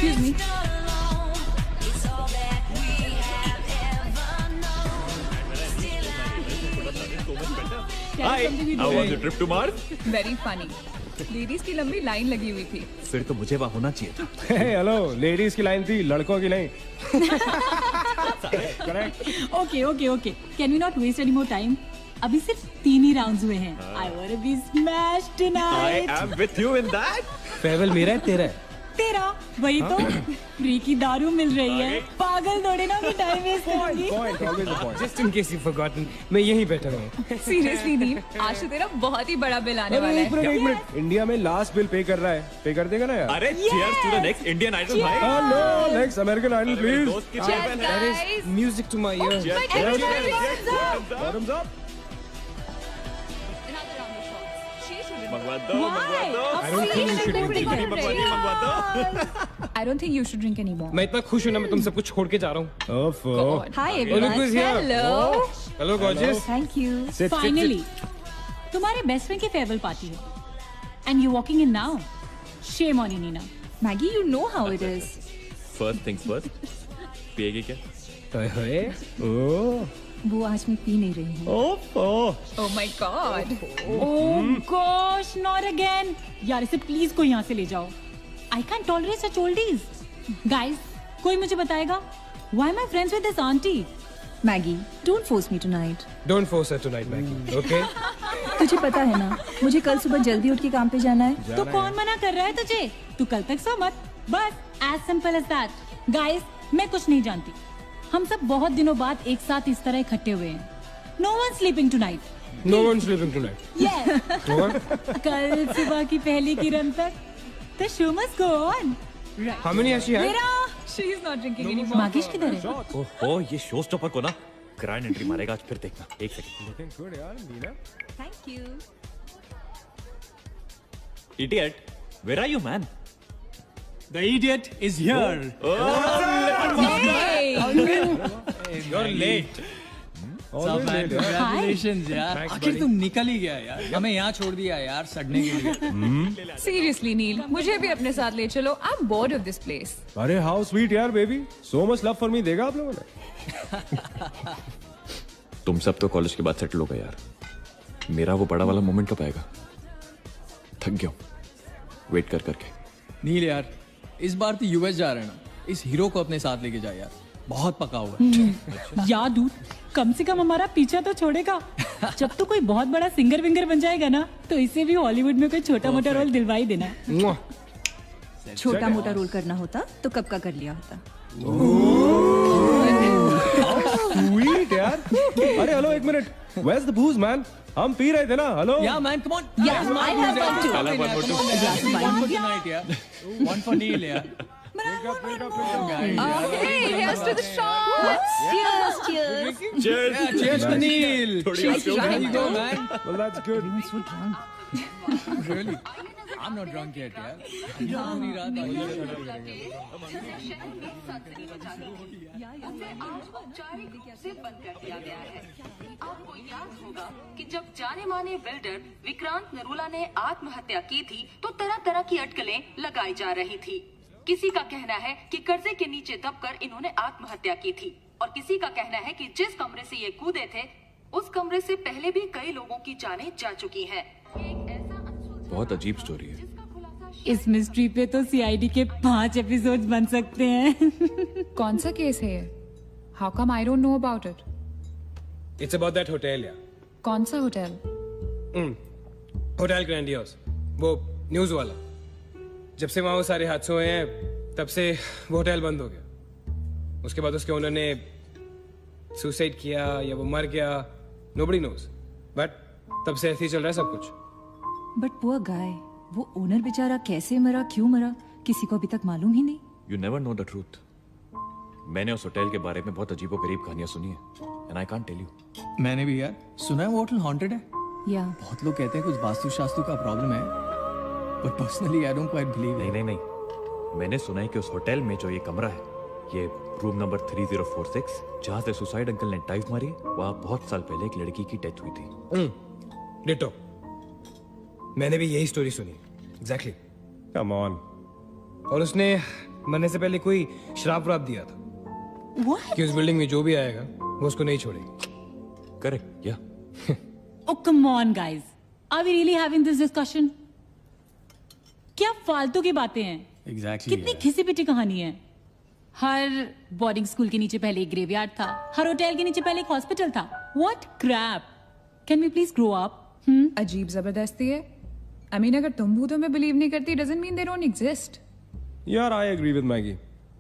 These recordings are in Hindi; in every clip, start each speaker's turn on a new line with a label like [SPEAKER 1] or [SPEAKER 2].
[SPEAKER 1] Excuse me.
[SPEAKER 2] Hi, how was your trip to Mars?
[SPEAKER 1] Very funny. Ladies की लंबी लाइन लगी हुई थी.
[SPEAKER 2] फिर तो मुझे वहाँ होना चाहिए था.
[SPEAKER 3] हेलो, लेडीज की लाइन थी, लड़कों की नहीं.
[SPEAKER 4] Okay. Can we not waste any more time? अभी सिर्फ 3 ही राउंड्स हुए हैं. I wanna be smashed tonight.
[SPEAKER 2] I am with you in that.
[SPEAKER 3] Farewell मेरा है, तेरा है.
[SPEAKER 4] तेरा वही तो फ्री की दारू मिल रही है. पागल थोड़े ना मैं टाइम वेस्ट करूंगी.
[SPEAKER 3] Point, always a point. Just in case you've forgotten, मैं यहीं बैठा हूँ.
[SPEAKER 1] Seriously नील, आज तो तेरा बहुत ही बड़ा बिल आने वाला है.
[SPEAKER 3] एक मिनट. इंडिया में लास्ट बिल पे कर रहा है. पे कर देगा ना यार?
[SPEAKER 2] अरे cheers to the next Indian Idol भाई.
[SPEAKER 3] Hello, next American Idol, please.
[SPEAKER 2] दोस्त की
[SPEAKER 1] Cheers,
[SPEAKER 2] farewell है.
[SPEAKER 1] guys.
[SPEAKER 3] Music to my ears. Bottoms up.
[SPEAKER 2] मंगवा दो.
[SPEAKER 1] I don't think you should drink anymore.
[SPEAKER 3] मैं इतना खुश हूँ ना, मैं तुम सब कुछ छोड़ के जा रहा हूँ.
[SPEAKER 1] God. Hi everyone.
[SPEAKER 3] Look who's here.
[SPEAKER 1] Hello.
[SPEAKER 3] Hello, gorgeous.
[SPEAKER 1] Thank you.
[SPEAKER 3] Sit.
[SPEAKER 4] Finally, तुम्हारे बेस्ट फ्रेंड की फेयरवेल पार्टी है. And you walking in now. Shame on you, Nina.
[SPEAKER 1] Maggie, you know how it is.
[SPEAKER 2] First things first. पिएगी क्या?
[SPEAKER 3] ओए. ओह.
[SPEAKER 1] वो आज मैं पी नहीं रही हूँ. Oh my God.
[SPEAKER 4] Oh gosh, not again. यार इसे प्लीज कोई यहाँ से ले जाओ. I can't tolerate such oldies. Guys, कोई मुझे बताएगा? Why am I friends with this auntie?
[SPEAKER 1] Maggie, don't force me tonight.
[SPEAKER 3] Don't force her tonight, Maggie. Okay?
[SPEAKER 1] तुझे पता है ना, मुझे कल सुबह जल्दी उठ के काम पे जाना है.
[SPEAKER 4] तो कौन मना कर रहा है तुझे? तू कल तक सो मत. बस as simple as that. Guys, मैं कुछ नहीं जानती. हम सब बहुत दिनों बाद एक साथ इस तरह इकट्ठे हुए हैं. No one sleeping tonight.
[SPEAKER 3] No one's sleeping tonight.
[SPEAKER 4] Yes. कल सुबह की पहली किरण तक the show must go on. Right.
[SPEAKER 3] How many has she had?
[SPEAKER 4] मेरा
[SPEAKER 1] She is not drinking anymore.
[SPEAKER 4] मागिश किधर है?
[SPEAKER 2] ओहो, ये शो स्टॉपर को ना ग्रैंड एंट्री मारेगा आज. फिर देखना. एक सेकंड.
[SPEAKER 3] Looking good, यार, Neena.
[SPEAKER 1] Thank you.
[SPEAKER 2] Idiot, where are you, man?
[SPEAKER 5] The idiot is here.
[SPEAKER 1] Hey.
[SPEAKER 3] You're late.
[SPEAKER 5] सब man, congratulations यार.
[SPEAKER 3] Thanks,
[SPEAKER 5] आखिर
[SPEAKER 3] buddy.
[SPEAKER 5] तुम निकल ही गया यार. हमें यहाँ छोड़ दिया यार सड़ने के लिए.
[SPEAKER 1] Seriously नील, मुझे भी अपने साथ ले चलो. I'm bored of this place.
[SPEAKER 3] अरे how sweet यार, baby. So much love for me देगा आप लोगों ने.
[SPEAKER 2] तुम सब तो कॉलेज के बाद सेटल हो गए यार. मेरा वो बड़ा वाला मोमेंट कब आएगा? थक गया हूँ वेट कर करके.
[SPEAKER 5] नील यार, इस बार तो यूएस जा रहे हैं ना. इस हीरो को अपने साथ लेके जा यार. बहुत पका हुआ है.
[SPEAKER 4] याद दूर कम से कम हमारा पीछा तो छोड़ेगा. जब तो कोई बहुत बड़ा सिंगर विंगर बन जाएगा ना, तो इसे भी हॉलीवुड में कोई छोटा मोटा रोल दिलवाई देना.
[SPEAKER 1] छोटा मोटा रोल करना होता तो कब का कर लिया होता.
[SPEAKER 3] Sweet यार. अरे हेलो, एक minute. Where's the booze, man? हम पी रहे थे ना. Hello.
[SPEAKER 5] Yeah man, come on.
[SPEAKER 1] Yeah, I have one too.
[SPEAKER 2] I'll have one more too.
[SPEAKER 5] One for tonight यार. One for Neil यार.
[SPEAKER 1] Okay, here's to the shots. Cheers, cheers.
[SPEAKER 2] Cheers.
[SPEAKER 5] Yeah, cheers to Neil.
[SPEAKER 2] थोड़ी और पियो.
[SPEAKER 5] There you go man.
[SPEAKER 3] Well, that's good.
[SPEAKER 5] Really? I'm not drunk yet यार. पूरी रात
[SPEAKER 6] से बंद कर दिया गया है. आपको याद होगा कि जब जाने माने बिल्डर विक्रांत नरूला ने आत्महत्या की थी, तो तरह तरह की अटकलें लगाई जा रही थी. किसी का कहना है कि कर्जे के नीचे दबकर इन्होंने आत्महत्या की थी, और किसी का कहना है कि जिस कमरे से ये कूदे थे, उस कमरे से पहले भी कई लोगों की जानें जा चुकी हैं.
[SPEAKER 2] बहुत अजीब स्टोरी है.
[SPEAKER 4] इस मिस्ट्री पे तो सीआईडी के 5 एपिसोड्स बन सकते हैं.
[SPEAKER 1] कौन सा केस है ये? How come I don't know about it?
[SPEAKER 3] It's about that hotel यार.
[SPEAKER 1] कौन सा होटल?
[SPEAKER 3] Hotel grandiose. वो न्यूज वाला. जब से वहाँ वो सारे हादसे हुए हैं, तब से वो होटल बंद हो गया. उसके बाद उसके ओनर ने सुसाइड किया या वो मर गया. Nobody knows. But तब से ऐसे ही चल रहा है सब कुछ.
[SPEAKER 1] But poor guy, वो ओनर बेचारा कैसे मरा, क्यों मरा, किसी को अभी तक मालूम ही नहीं.
[SPEAKER 2] You never know the truth. मैंने उस होटल के बारे में बहुत अजीबोगरीब कहानियां सुनी है. And I can't tell you.
[SPEAKER 5] मैंने भी यार सुना है वो होटल हॉन्टेड है.
[SPEAKER 1] या
[SPEAKER 5] बहुत लोग कहते हैं कुछ वास्तु का प्रॉब्लम है. But personally I don't quite believe it.
[SPEAKER 2] नहीं. मैंने सुना है कि उस होटल में जो ये कमरा है, ये रूम नंबर 3046, जहाँ से सुसाइड अंकल ने डाइव मारी, वहाँ बहुत साल पहले एक लड़की की डेथ हुई थी.
[SPEAKER 3] डिटो. मैंने भी यही स्टोरी सुनी. Exactly. Come on. और उसने मरने से पहले कोई श्राप व्राप दिया था
[SPEAKER 4] What?
[SPEAKER 3] कि उस बिल्डिंग में जो भी आएगा वो उसको नहीं छोड़ेगी।
[SPEAKER 2] करेक्ट या
[SPEAKER 4] Oh, come on, guys. Are we really having this discussion? क्या फालतू की बातें हैं?
[SPEAKER 5] एग्जैक्टली
[SPEAKER 4] कितनी घिसी पिटी कहानी है। हर बोर्डिंग स्कूल के नीचे पहले एक ग्रेवयार्ड था, हर होटल के नीचे पहले एक हॉस्पिटल था। What crap? Can we please grow up?
[SPEAKER 1] अजीब जबरदस्ती है। आई मीन अगर तुम भूतों में बिलीव नहीं करती doesn't mean they don't exist.
[SPEAKER 7] यार आई एग्री विद मैगी,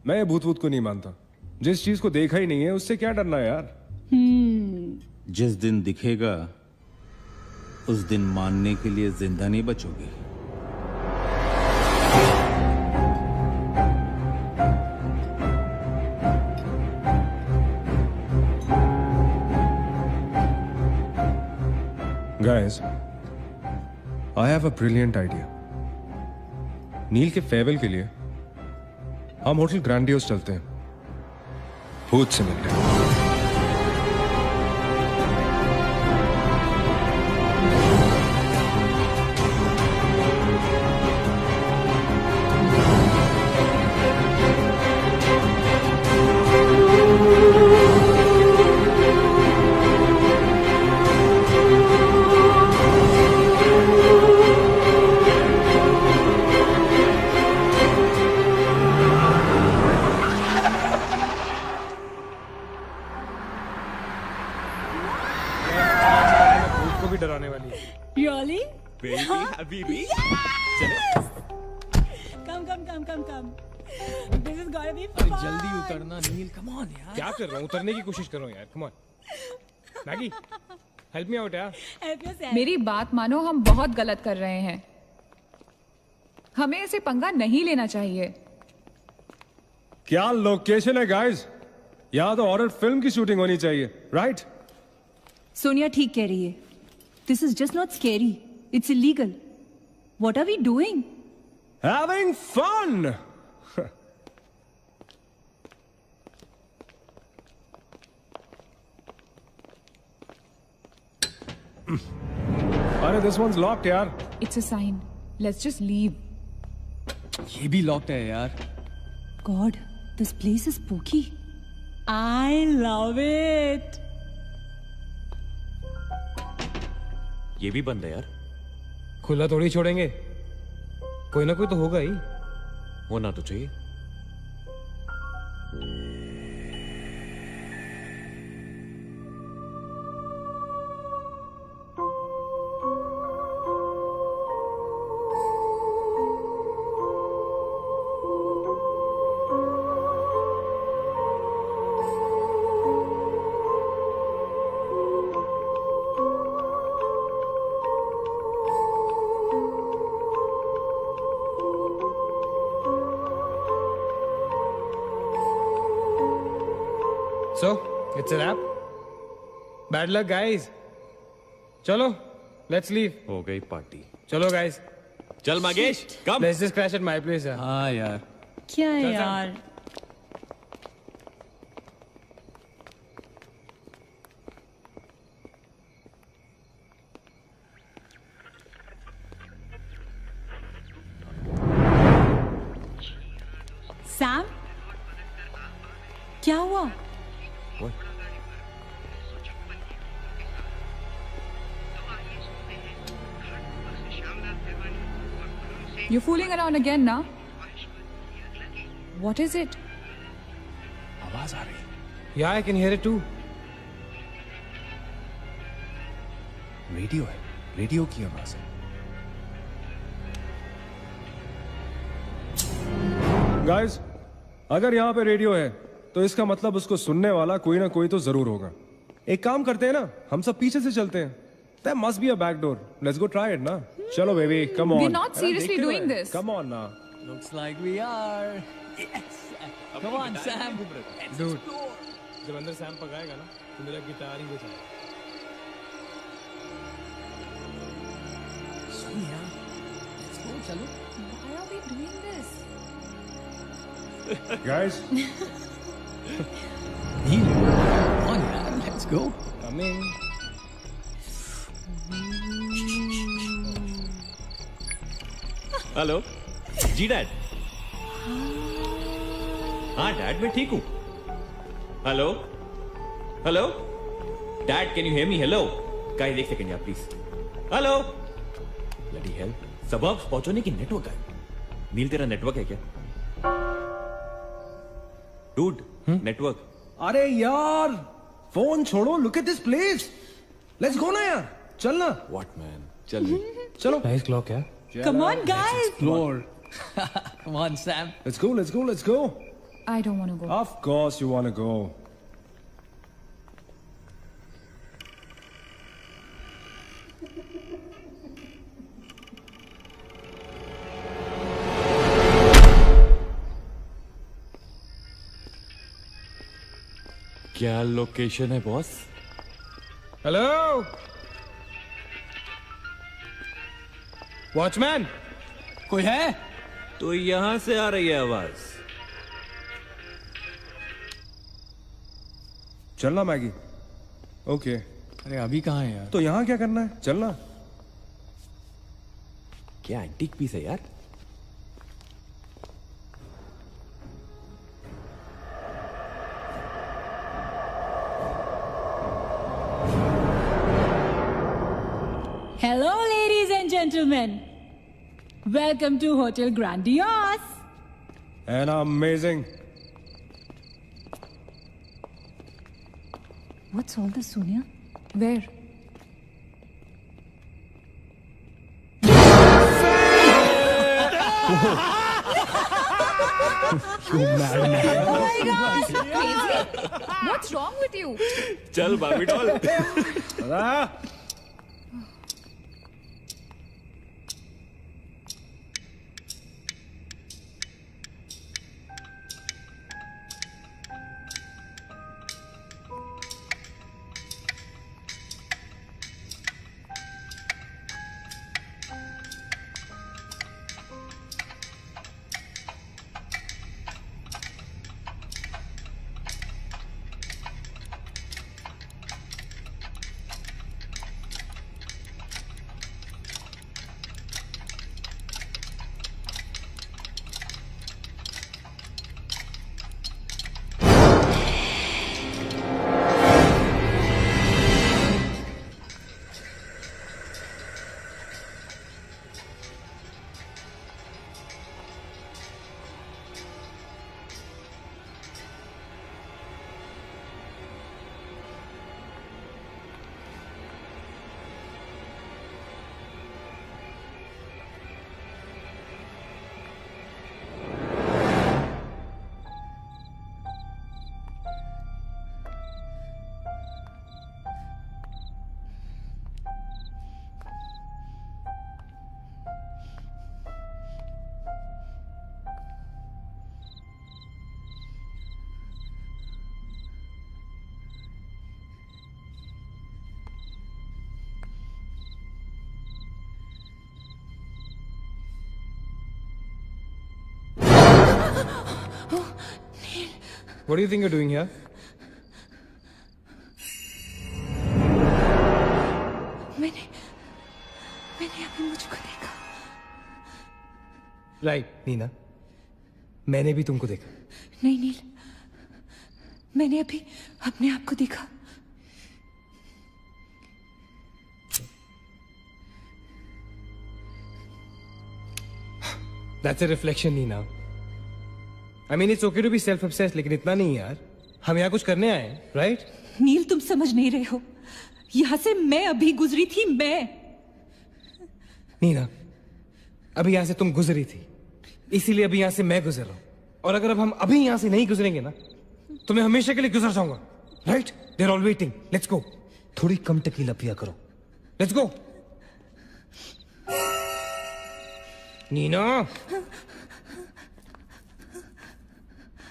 [SPEAKER 7] मैं भूत वूत को नहीं मानता। जिस चीज को देखा ही नहीं है उससे क्या डरना है यार।
[SPEAKER 8] जिस दिन दिखेगा उस दिन मानने के लिए जिंदा नहीं बचोगे।
[SPEAKER 7] Guys, I have a brilliant idea. नील के फेयरवेल के लिए हम होटल ग्रैंडियोस चलते हैं, भूत से मिलने।
[SPEAKER 3] भूत को भी डराने वाली है।
[SPEAKER 4] Really?
[SPEAKER 2] Habibi
[SPEAKER 4] Come. This is gonna be
[SPEAKER 5] अरे
[SPEAKER 4] fun.
[SPEAKER 5] जल्दी उतरना नील, कम ऑन यार।
[SPEAKER 3] क्या कर रहा हूँ? उतरने की कोशिश कर रहा हूँ यार। Come on Maggi, help me out यार।
[SPEAKER 4] Help yourself.
[SPEAKER 1] मेरी बात मानो, हम बहुत गलत कर रहे हैं। हमें ऐसे पंगा नहीं लेना चाहिए।
[SPEAKER 7] क्या लोकेशन है गाइस, यहाँ तो हॉरर फिल्म की शूटिंग होनी चाहिए, राइट?
[SPEAKER 1] सोनिया ठीक कह रही है। This is just not scary, it's illegal. What are we doing?
[SPEAKER 7] Having fun. अरे this one's locked यार।
[SPEAKER 1] It's a sign, let's just leave.
[SPEAKER 5] ये भी लॉक्ड है यार।
[SPEAKER 1] God, this place is spooky.
[SPEAKER 4] I love it.
[SPEAKER 2] ये भी बंद है यार।
[SPEAKER 3] खुला थोड़ी छोड़ेंगे, कोई ना कोई तो होगा ही।
[SPEAKER 2] होना तो चाहिए।
[SPEAKER 3] So, it's a wrap. Bad luck, guys. चलो, let's leave.
[SPEAKER 2] हो गई पार्टी।
[SPEAKER 3] चलो, guys.
[SPEAKER 2] चल मागेश, कम।
[SPEAKER 3] Let's just crash at my place. यार।
[SPEAKER 5] हाँ यार।
[SPEAKER 4] क्या है
[SPEAKER 3] चल,
[SPEAKER 4] यार? सैम, क्या हुआ?
[SPEAKER 1] You're fooling around again now? What is it?
[SPEAKER 7] आवाज आ रही है।
[SPEAKER 3] Yeah, I can hear it too.
[SPEAKER 7] Radio है, रेडियो की आवाज है। गाइस, अगर यहाँ पे रेडियो है तो इसका मतलब उसको सुनने वाला कोई ना कोई तो जरूर होगा। एक काम करते हैं ना, हम सब पीछे से चलते हैं। There must be a back door. Let's go try it ना। चलो baby, come on.
[SPEAKER 1] We're not seriously doing this.
[SPEAKER 7] Come on ना।
[SPEAKER 5] Looks like we are. Yes. Come on, Sam.
[SPEAKER 3] Dude, जब अंदर सैम पकाएगा ना, तो मेरा गिटार ही बजाएगा।
[SPEAKER 5] सोनिया, let's go, चलो।
[SPEAKER 1] Why are we doing this?
[SPEAKER 7] Guys,
[SPEAKER 5] Neel, come on यार, let's go.
[SPEAKER 3] Come in.
[SPEAKER 2] Hello जी डैड। हाँ डैड मैं ठीक हूँ. Hello hello dad can you hear me? Hello guys एक सेकंड यार प्लीज. Hello bloody hell. सबब पहुंचने की नेटवर्क है. नील तेरा नेटवर्क है क्या? Dude network.
[SPEAKER 7] अरे यार फोन छोड़ो. Look at this place. Let's go ना यार. चलना.
[SPEAKER 2] What man. चल
[SPEAKER 7] चलो.
[SPEAKER 3] नाइस क्लॉक है.
[SPEAKER 4] Come on, guys.
[SPEAKER 5] Explore. Come on, Sam.
[SPEAKER 7] Let's go. Let's go. Let's go.
[SPEAKER 1] I don't want to go.
[SPEAKER 7] Of course you want to go.
[SPEAKER 2] क्या लोकेशन है बॉस?
[SPEAKER 3] Hello watchman.
[SPEAKER 5] कोई है?
[SPEAKER 2] तो यहां से आ रही है आवाज.
[SPEAKER 7] चलना मैगी. ओके.
[SPEAKER 5] अरे अभी कहाँ है यार?
[SPEAKER 7] तो यहाँ क्या करना है? चलना.
[SPEAKER 2] क्या एंटीक पीस है यार.
[SPEAKER 4] Hello, ladies and gentlemen. Welcome to Hotel Grandiose.
[SPEAKER 7] And amazing.
[SPEAKER 1] What's all this, Sonia? Where?
[SPEAKER 9] What's wrong with you?
[SPEAKER 2] चल बाबी doll.
[SPEAKER 3] What do you think you're doing here?
[SPEAKER 1] मैंने अभी मुझको देखा.
[SPEAKER 3] राइट नीना. मैंने भी तुमको देखा.
[SPEAKER 1] नहीं नील, मैंने अभी अपने आप को देखा.
[SPEAKER 3] That's a reflection, Nina. I mean, it's okay to be self-obsessed, लेकिन इतना नहीं यार. हम यहाँ कुछ करने आए हैं, right?
[SPEAKER 1] नील तुम समझ नहीं रहे हो. यहाँ से मैं अभी गुजरी थी. मैं
[SPEAKER 3] नीना, अभी यहाँ से तुम गुजरी थी, इसीलिए अभी यहाँ से मैं गुजर रहा हूँ. और अगर अब हम अभी यहाँ से नहीं गुजरेंगे ना, तो मैं हमेशा के लिए गुजर जाऊंगा. Right? They're all waiting. Let's go. थोड़ी कम टकीला पिया करो. Let's go. Neena.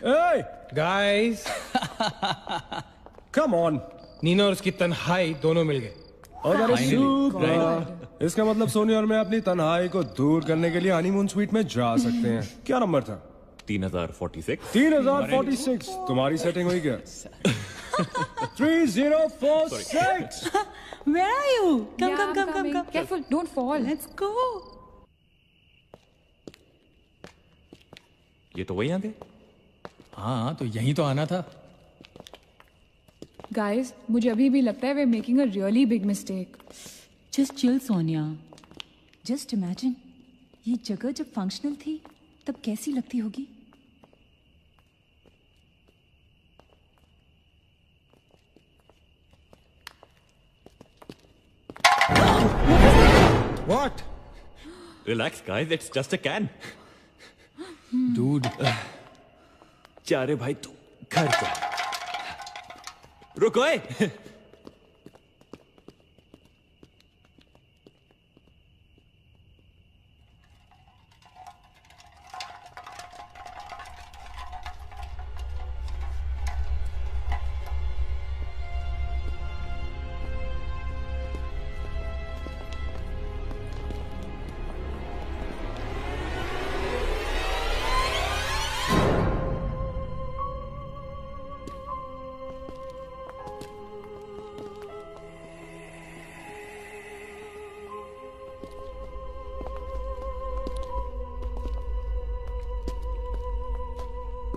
[SPEAKER 7] Hey,
[SPEAKER 3] Guys.
[SPEAKER 7] come on.
[SPEAKER 3] Neena और उसकी तन्हाई दोनों मिल गए.
[SPEAKER 7] Oh, that is super. इसका मतलब सोनी और मैं अपनी तन्हाई को दूर करने के लिए हनीमून स्वीट में जा सकते हैं. क्या नंबर था?
[SPEAKER 2] 3046.
[SPEAKER 7] 3046. तुम्हारी सेटिंग हुई क्या? 3046.
[SPEAKER 4] Where are you? Come,
[SPEAKER 9] Yeah,
[SPEAKER 4] come,
[SPEAKER 9] I'm
[SPEAKER 4] come, come,
[SPEAKER 9] coming.
[SPEAKER 4] come.
[SPEAKER 9] Careful, don't fall.
[SPEAKER 4] Let's go.
[SPEAKER 2] ये तो वही आ गए.
[SPEAKER 5] हाँ तो यही तो आना था।
[SPEAKER 9] गाइस, मुझे अभी भी लगता है way making a really big mistake.
[SPEAKER 4] Just chill Sonia.
[SPEAKER 1] Just imagine, ये जगह जब फंक्शनल थी तब कैसी लगती होगी।
[SPEAKER 7] What?
[SPEAKER 2] Relax, guys. It's just a can.
[SPEAKER 5] Dude.
[SPEAKER 2] जा रे भाई तू घर जा। रुको ए।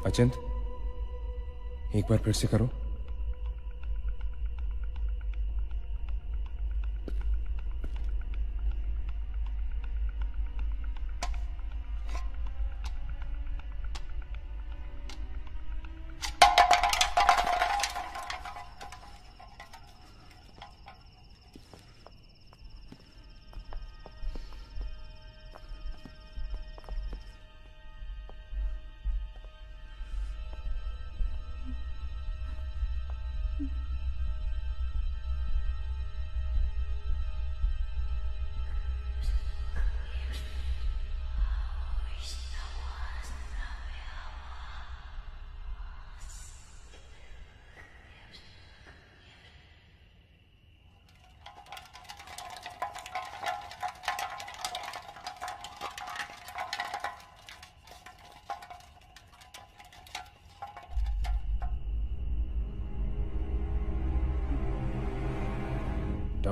[SPEAKER 7] अचिंत, एक बार फिर से करो।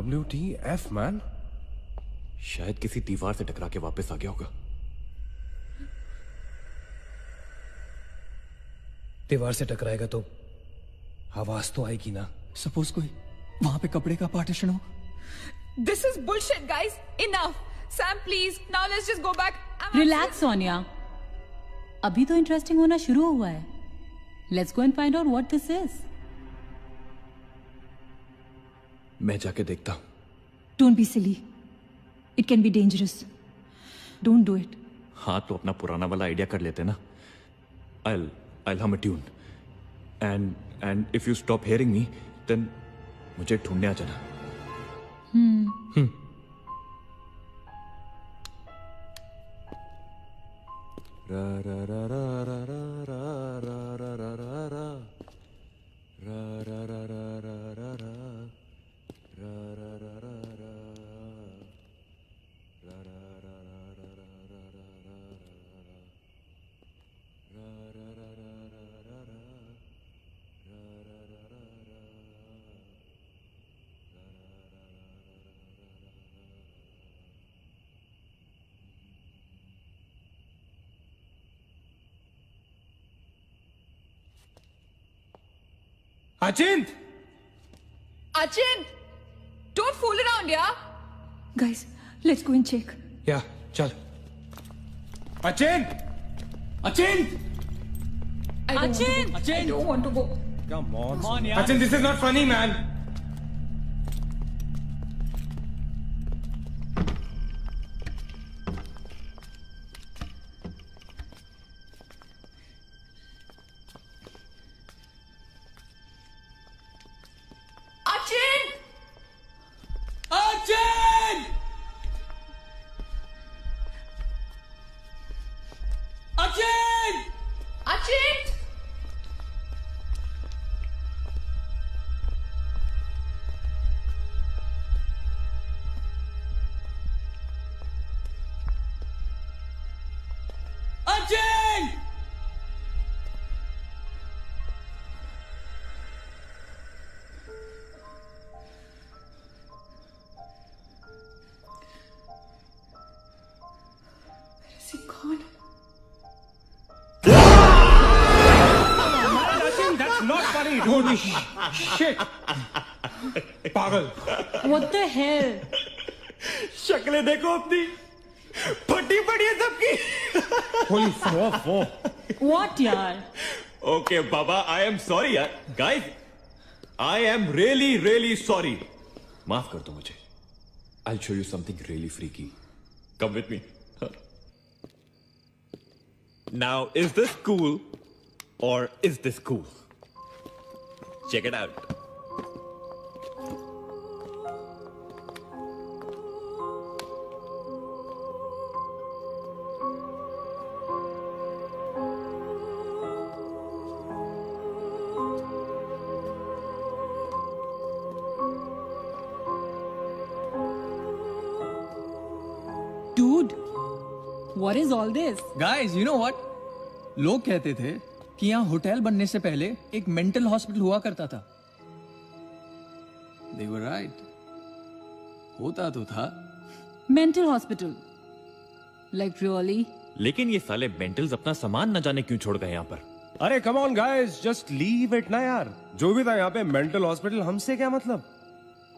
[SPEAKER 7] WTF man?
[SPEAKER 2] शायद किसी दीवार से टकरा के वापस आ गया होगा।
[SPEAKER 3] दीवार से टकराएगा तो आवाज तो आएगी ना।
[SPEAKER 5] सपोज कोई वहां पे कपड़े का पार्टीशन हो।
[SPEAKER 9] This is bullshit, guys. Enough. Sam, please. Now let's just go back.
[SPEAKER 4] Relax Sonia, अभी तो इंटरेस्टिंग होना शुरू हुआ है। Let's go and find out what this is.
[SPEAKER 2] मैं जाके देखता हूं।
[SPEAKER 1] Don't be silly. It can be dangerous. Don't do it.
[SPEAKER 2] हाँ तो अपना पुराना वाला आइडिया कर लेते ना। I'll hum a tune. And if you stop hearing me, then मुझे ढूंढने आ जाना। रा रा रा रा रा रा रा रा रा रा रा रा रा रा रा रा रा रा
[SPEAKER 3] अचिंत!
[SPEAKER 9] Achin! Don't fool around, yeah?
[SPEAKER 1] Guys, let's go and check.
[SPEAKER 3] या चल। Achint! Achint!
[SPEAKER 4] Achin!
[SPEAKER 9] I don't want to go.
[SPEAKER 7] Come on.
[SPEAKER 3] Achint, this is not funny, man.
[SPEAKER 9] Achin!
[SPEAKER 5] Achin! Achin!
[SPEAKER 9] Achin!
[SPEAKER 3] Holy shit पागल
[SPEAKER 4] What the hell?
[SPEAKER 2] शक्लें देखो अपनी, फटी पड़ी है सबकी।
[SPEAKER 3] होली फो
[SPEAKER 4] What यार?
[SPEAKER 2] ओके बाबा, आई एम सॉरी यार। Guys, I am really really sorry. माफ कर दो मुझे। I show you something really freaky. Come with me. Now is this cool और is this cool? Check it out.
[SPEAKER 4] Dude, what is all this?
[SPEAKER 5] Guys you know what, लोग कहते थे कि यहाँ होटल बनने से पहले एक मेंटल हॉस्पिटल हुआ करता था। They were right. होता तो था।
[SPEAKER 4] Mental hospital. Like really?
[SPEAKER 2] लेकिन ये साले मेंटल्स अपना सामान न जाने क्यों छोड़ गए यहाँ पर।
[SPEAKER 7] अरे come on guys, just leave it ना यार। जो भी था यहाँ पे मेंटल हॉस्पिटल, हमसे क्या मतलब?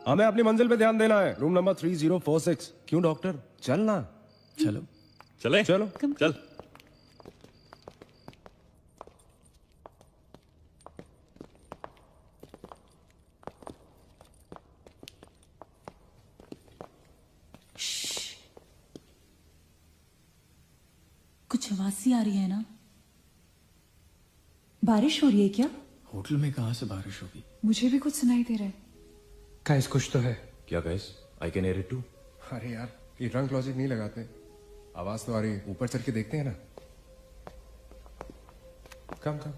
[SPEAKER 7] हमें अपनी मंजिल पे ध्यान देना है। Room number 3046। क्यों डॉक्टर, चलना।
[SPEAKER 5] चलो
[SPEAKER 2] चले
[SPEAKER 7] चलो
[SPEAKER 2] चल।
[SPEAKER 4] कुछ आवाज सी आ रही है ना?
[SPEAKER 1] बारिश हो रही है क्या?
[SPEAKER 5] होटल में कहाँ से बारिश होगी?
[SPEAKER 9] मुझे भी कुछ सुनाई दे रहा है।
[SPEAKER 3] गाइस कुछ तो है।
[SPEAKER 2] क्या guys, I can hear it too.
[SPEAKER 7] अरे यार, ये ड्रंक लॉजिक नहीं लगाते। आवाज तो आ रही है, ऊपर चढ़ के देखते हैं ना। कम कम।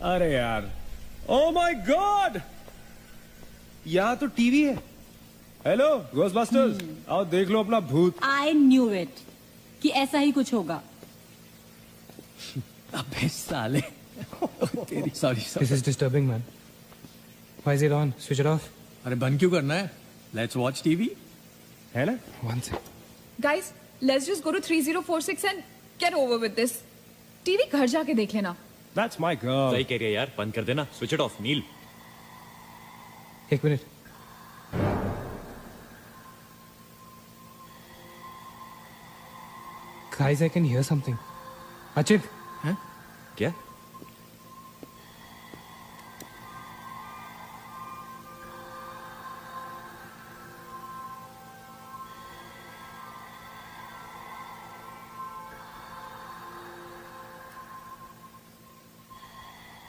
[SPEAKER 7] अरे यार, ओ माय गॉड, यहाँ तो टीवी है। हेलो घोस्टबस्टर्स, आओ देख लो अपना भूत।
[SPEAKER 4] I knew it कि ऐसा ही कुछ होगा।
[SPEAKER 5] अबे साले। तेरी sorry
[SPEAKER 3] This is disturbing, man. Why is it on? Switch it off.
[SPEAKER 5] अरे बंद क्यों करना है? Let's watch TV.
[SPEAKER 7] है ना?
[SPEAKER 3] One sec.
[SPEAKER 9] Guys, let's just go to 3046 and get over with this. TV घर जाके देख लेना।
[SPEAKER 7] That's my girl.
[SPEAKER 2] सही कह रही है यार, बंद कर देना। स्विच इट ऑफ नील।
[SPEAKER 3] एक minute. Guys, I can hear something. Achit,
[SPEAKER 2] क्या?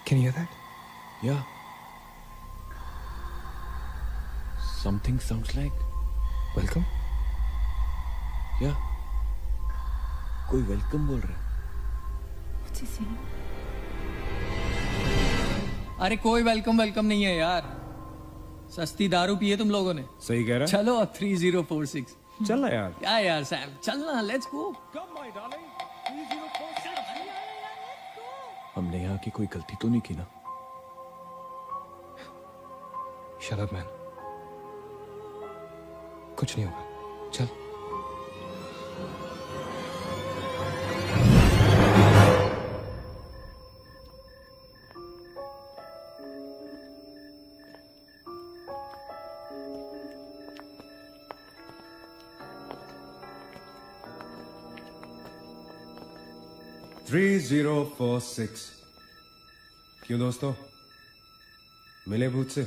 [SPEAKER 3] can you hear that?
[SPEAKER 2] Yeah. Something sounds like.
[SPEAKER 3] Welcome.
[SPEAKER 2] Yeah. कोई वेलकम बोल रहा है।
[SPEAKER 1] What's he saying?
[SPEAKER 5] अरे कोई वेलकम नहीं है यार। सस्ती दारू पिए तुम लोगों ने।
[SPEAKER 7] सही कह रहा है।
[SPEAKER 5] चलो 3046।
[SPEAKER 7] चल ना यार।
[SPEAKER 5] क्या यार सैम, चलना, लेट्स गो।
[SPEAKER 2] हमने यहाँ की कोई गलती तो नहीं की ना?
[SPEAKER 3] Shut up, man. कुछ नहीं होगा। चल।
[SPEAKER 7] थ्री 3046। क्यों दोस्तों, मिले भूत से?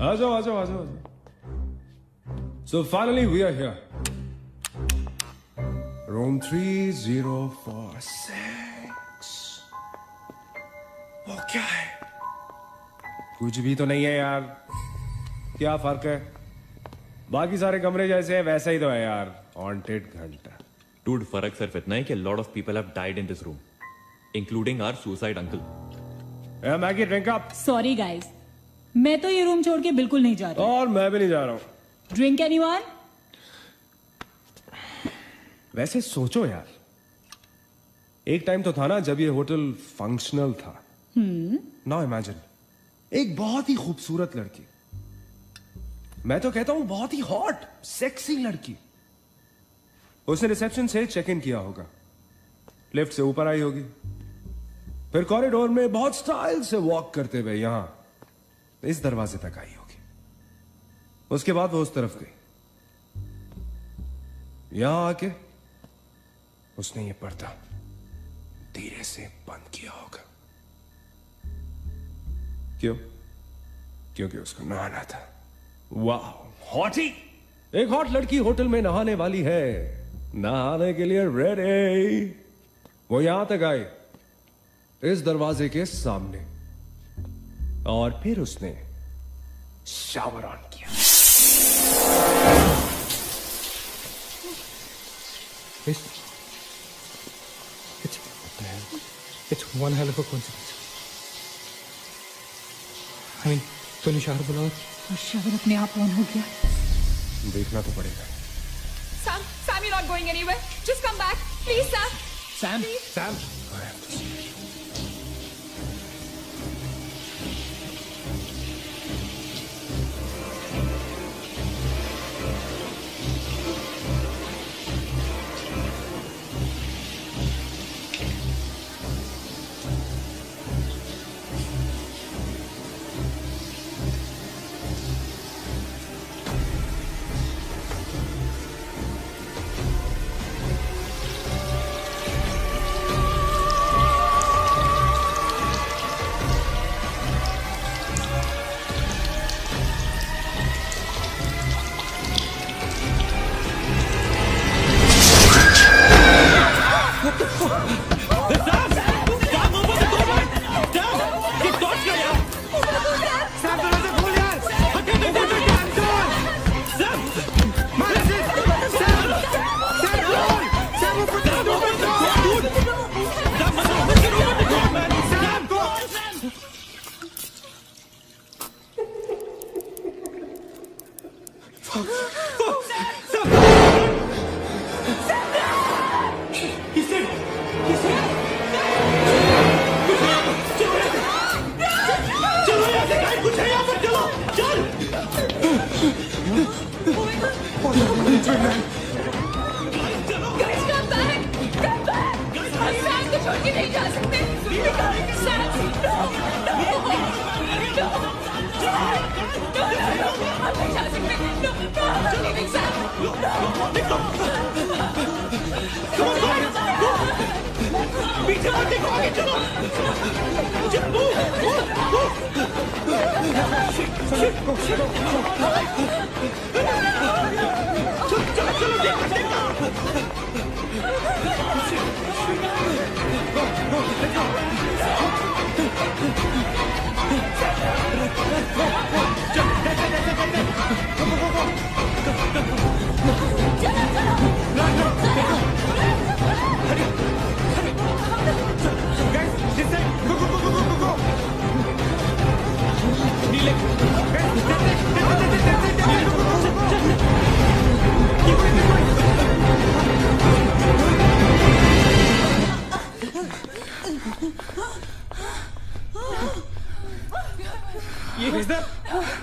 [SPEAKER 7] आ जाओ आ जाओ आ जाओ। So finally we are here. Room 3046. वो क्या है? कुछ भी तो नहीं है यार। क्या फर्क है? बाकी सारे कमरे जैसे है वैसा ही तो है यार। हॉन्टेड घंटा।
[SPEAKER 2] Dude, फर्क सिर्फ इतना है कि a lot of people have died in this room, including our suicide uncle.
[SPEAKER 7] Maggi drink up.
[SPEAKER 4] Sorry guys, मैं तो ये रूम छोड़ के बिल्कुल नहीं जा रही।
[SPEAKER 7] और मैं भी नहीं जा रहा हूँ।
[SPEAKER 4] Drink anyone?
[SPEAKER 7] वैसे सोचो यार, एक टाइम तो था ना जब ये होटल फंक्शनल था। नाउ इमेजिन, एक बहुत ही खूबसूरत लड़की, मैं तो कहता हूं बहुत ही हॉट सेक्सी लड़की, उसने रिसेप्शन से चेक इन किया होगा, लिफ्ट से ऊपर आई होगी, फिर कॉरिडोर में बहुत स्टाइल से वॉक करते हुए यहां इस दरवाजे तक आई होगी। उसके बाद वो उस तरफ गई, यहां आके उसने ये पर्दा धीरे से बंद किया होगा। क्यों? क्योंकि उसको नहाना था। वाह, हॉटी! एक हॉट लड़की होटल में नहाने वाली है, नहाने के लिए रेडी। वो यहां तक आई, इस दरवाजे के सामने, और फिर उसने शावर ऑन किया।
[SPEAKER 3] It's one hell of a coincidence. I mean, तूने शावर बोला
[SPEAKER 4] और शावर अपने आप ऑन हो गया।
[SPEAKER 7] देखना तो पड़ेगा।
[SPEAKER 9] Sam, you're not going anywhere. Just come back. Please, Sam.
[SPEAKER 5] Sam?
[SPEAKER 9] Please.
[SPEAKER 3] Sam.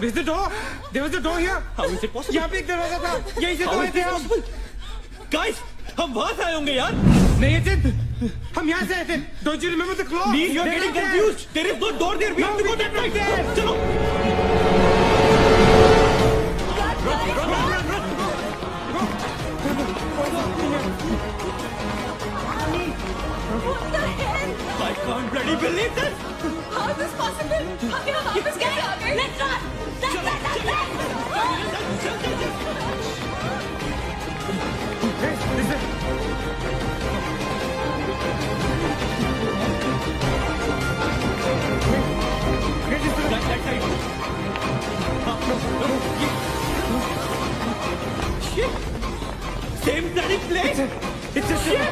[SPEAKER 10] Is the door? There was a door here.
[SPEAKER 2] How is it possible?
[SPEAKER 10] यहाँ पे एक दरवाजा था, यहीं से तो आए थे हम।
[SPEAKER 2] Guys, हम वहां से आए होंगे यार।
[SPEAKER 10] नहीं अजित, हम यहाँ से आए थे। Don't you remember the claw?
[SPEAKER 2] Please, you're getting confused. There is no door there. We have to go that way. चलो। I can't bloody believe this.
[SPEAKER 9] How is this possible? हम यहाँ वापस कैसे आ गए? Let's run!
[SPEAKER 2] Same bloody place.
[SPEAKER 10] It's a ship.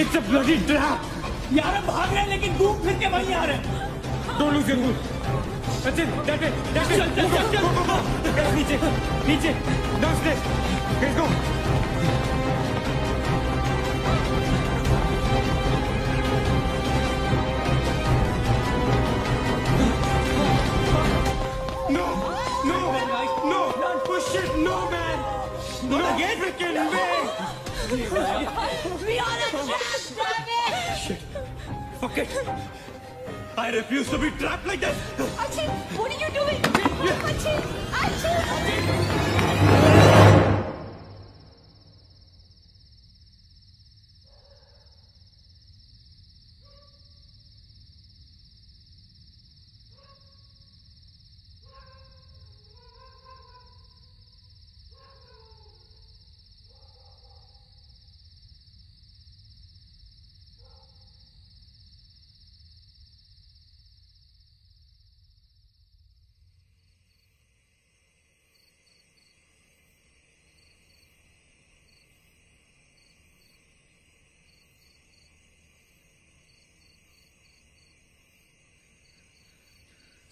[SPEAKER 10] It's a bloody trap.
[SPEAKER 2] यार हम भाग रहे हैं लेकिन घूम फिर के वहीं आ रहे हैं.
[SPEAKER 10] Don't lose your cool. Sachin, that way.
[SPEAKER 2] चल.
[SPEAKER 10] Guys, नीचे. Downstairs. Guys, go. No. Push it. No, man. No, again. Freaking way.
[SPEAKER 4] We are a trap, damn it!
[SPEAKER 2] Fuck it. I refuse to be trapped like this.
[SPEAKER 4] Achin, what are you doing? Achin!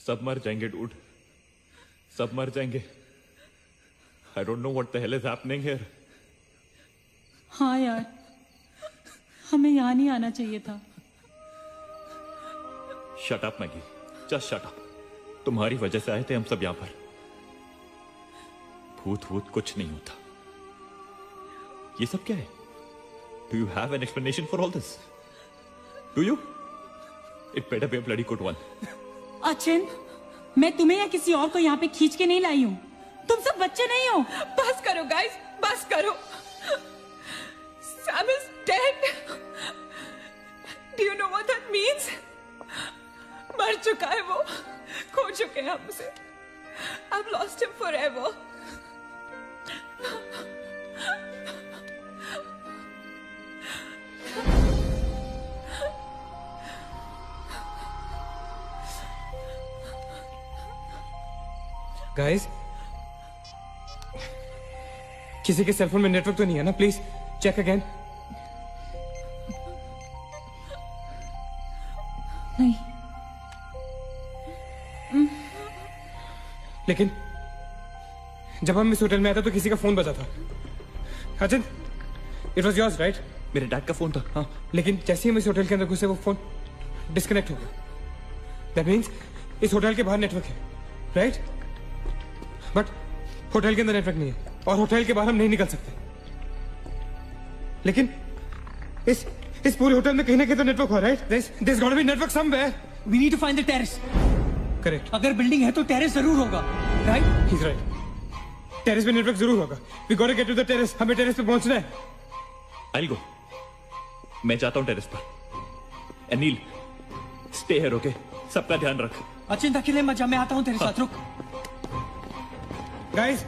[SPEAKER 2] सब मर जाएंगे डूड. सब मर जाएंगे. I don't know what the hell is happening here.
[SPEAKER 4] हाँ यार, हमें यहाँ नहीं आना चाहिए था.
[SPEAKER 2] Shut up, Maggie. Just shut up. तुम्हारी वजह से आए थे हम सब यहाँ पर. भूत कुछ नहीं होता. ये सब क्या है? Do you have an explanation for all this? Do you? It better be a bloody good one.
[SPEAKER 4] Achin, मैं तुम्हें या किसी और को यहाँ पे खींच के नहीं लाई हूँ. तुम सब बच्चे नहीं हो.
[SPEAKER 9] बस करो गाइस, बस करो. Sam is dead. Do you know what that means? मर चुका है वो. खो चुके हैं हम उसे. I've lost him forever.
[SPEAKER 3] Guys, किसी के सेलफोन में नेटवर्क तो नहीं है ना? Please check again.
[SPEAKER 4] नहीं.
[SPEAKER 3] लेकिन जब हम इस होटल में आए थे तो किसी का फोन बजा था. Achin, it was yours right?
[SPEAKER 2] मेरे डैड का फोन था. हाँ.
[SPEAKER 3] लेकिन जैसे ही हम इस होटल के अंदर घुसे वो फोन डिस्कनेक्ट हो गया. दैट मीन्स इस होटल के बाहर नेटवर्क है, राइट? बट होटल के अंदर नेटवर्क नहीं है और होटल के बाहर हम नहीं निकल सकते. लेकिन इस पूरे होटल में कहीं ना कहीं तो नेटवर्क हो, right? There's got to be network somewhere.
[SPEAKER 5] We need to find the terrace.
[SPEAKER 3] Correct.
[SPEAKER 5] अगर बिल्डिंग है तो टेरेस जरूर होगा, राइट?
[SPEAKER 3] He's right. टेरेस पे नेटवर्क जरूर होगा. We got to get to the terrace. हमें टेरेस पे पहुंचना है.
[SPEAKER 2] I'll go. मैं जाता हूँ टेरेस पर. Anil, stay here, okay? सबका ध्यान रख.
[SPEAKER 5] अचिंता अकेले मत जा, मैं आता हूँ तेरे साथ. रुक.
[SPEAKER 3] Guys,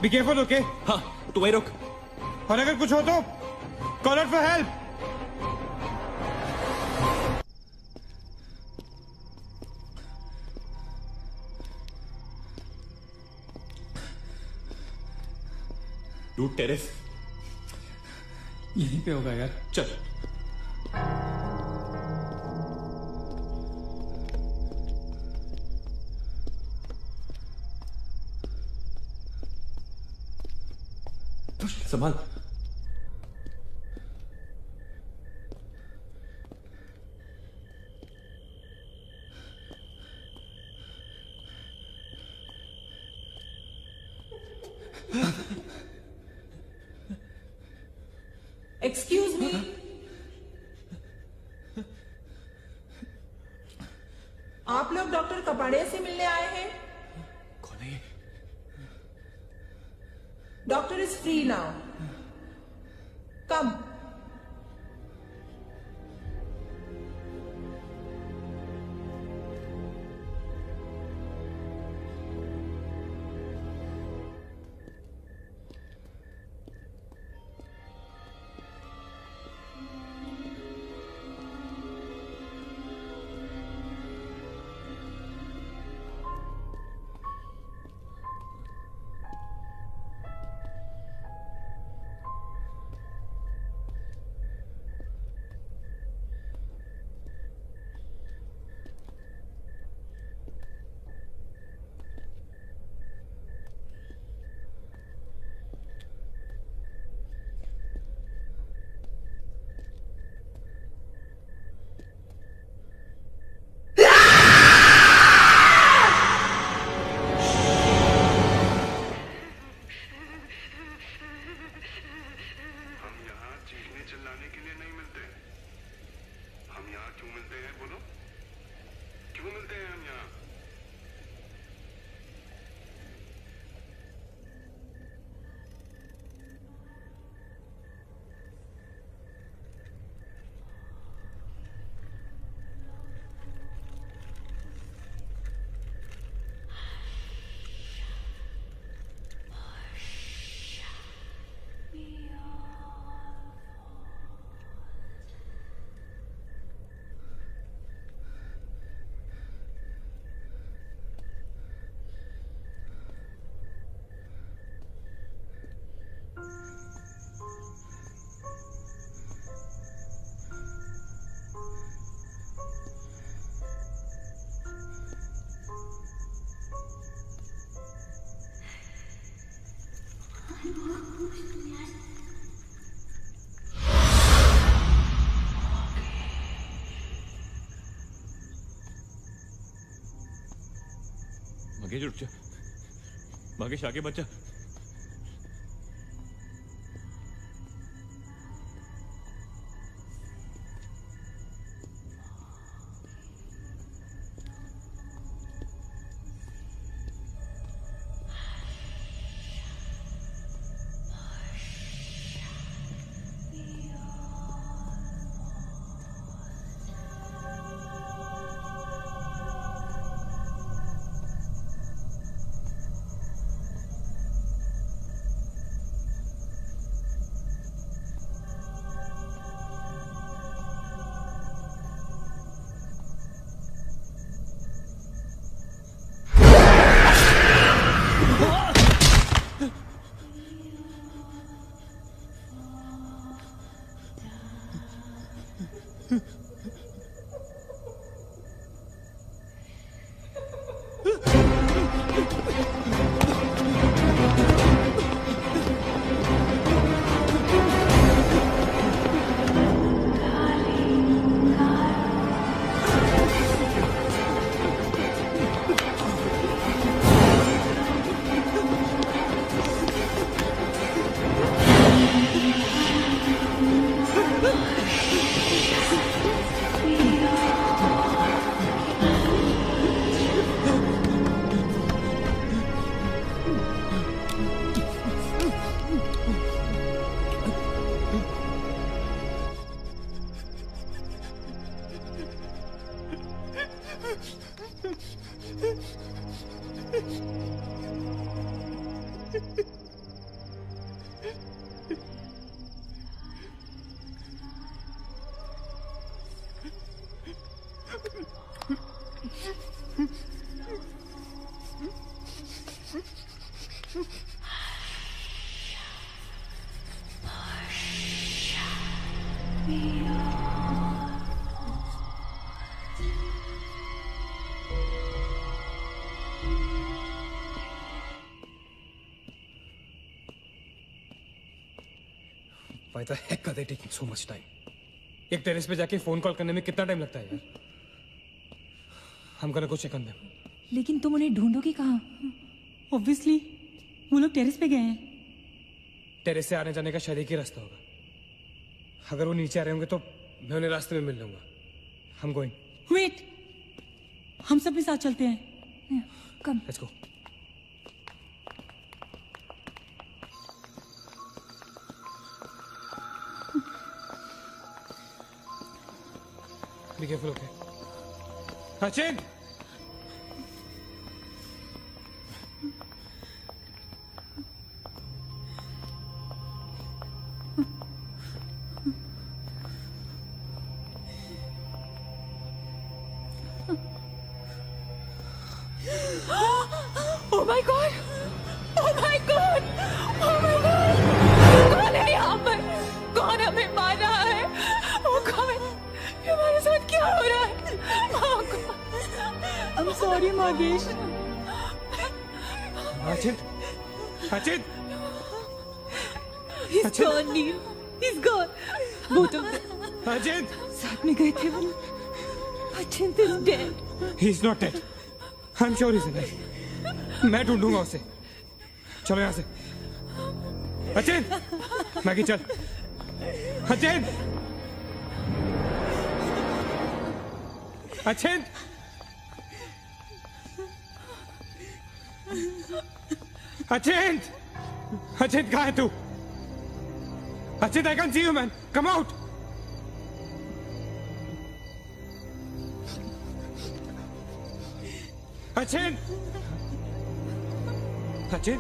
[SPEAKER 3] be careful, okay?
[SPEAKER 2] हाँ, तू वहीं रुक.
[SPEAKER 3] और अगर कुछ हो तो call out for help.
[SPEAKER 2] Dude terrace
[SPEAKER 5] यहीं पे होगा यार.
[SPEAKER 2] चल. संभाल.
[SPEAKER 6] Excuse me. आप लोग डॉक्टर कपाड़िया से मिलने आए हैं?
[SPEAKER 2] कौन है ये?
[SPEAKER 6] Doctor is free now. Come.
[SPEAKER 2] Magesh उठ जा, मगेश आगे बच्चा।
[SPEAKER 3] Why the heck are they taking so much time? एक टेरेस पे जाके फोन कॉल करने में कितना टाइम लगता है यार? I'm gonna go check on them.
[SPEAKER 1] लेकिन तुम उन्हें ढूंढोगे कहाँ?
[SPEAKER 4] ऑब्वियसली वो लोग टेरेस पे गए हैं।
[SPEAKER 3] टेरेस से आने जाने का शायद एक ही रास्ता होगा। अगर वो नीचे आ रहे होंगे तो मैं उन्हें रास्ते में मिल लूंगा। I'm going.
[SPEAKER 4] वेट, हम सब भी साथ चलते हैं।
[SPEAKER 1] कम।
[SPEAKER 3] Let's go. Be careful, okay? Sachin!
[SPEAKER 9] Oh my God! Oh my God! Oh my God! कौन है यहाँ पर? कौन हमें मार रहा है? वो कौन? ये हमारे साथ क्या हो रहा है? Oh God!
[SPEAKER 4] I'm sorry, Magesh.
[SPEAKER 3] Sachin! Sachin!
[SPEAKER 1] He's gone, Neil. He's gone. Both of them.
[SPEAKER 3] Sachin!
[SPEAKER 1] साथ में गए थे वो। Achint is dead.
[SPEAKER 3] He's not dead. I'm sure he's alive. मैं ढूंढूंगा उसे। चलो यहाँ से। अचिन! मैगी चल। अचिन! अचिन! अचिन! अचिन कहाँ है तू? Achin, I can't see you, man. Come out. Achin! Achin!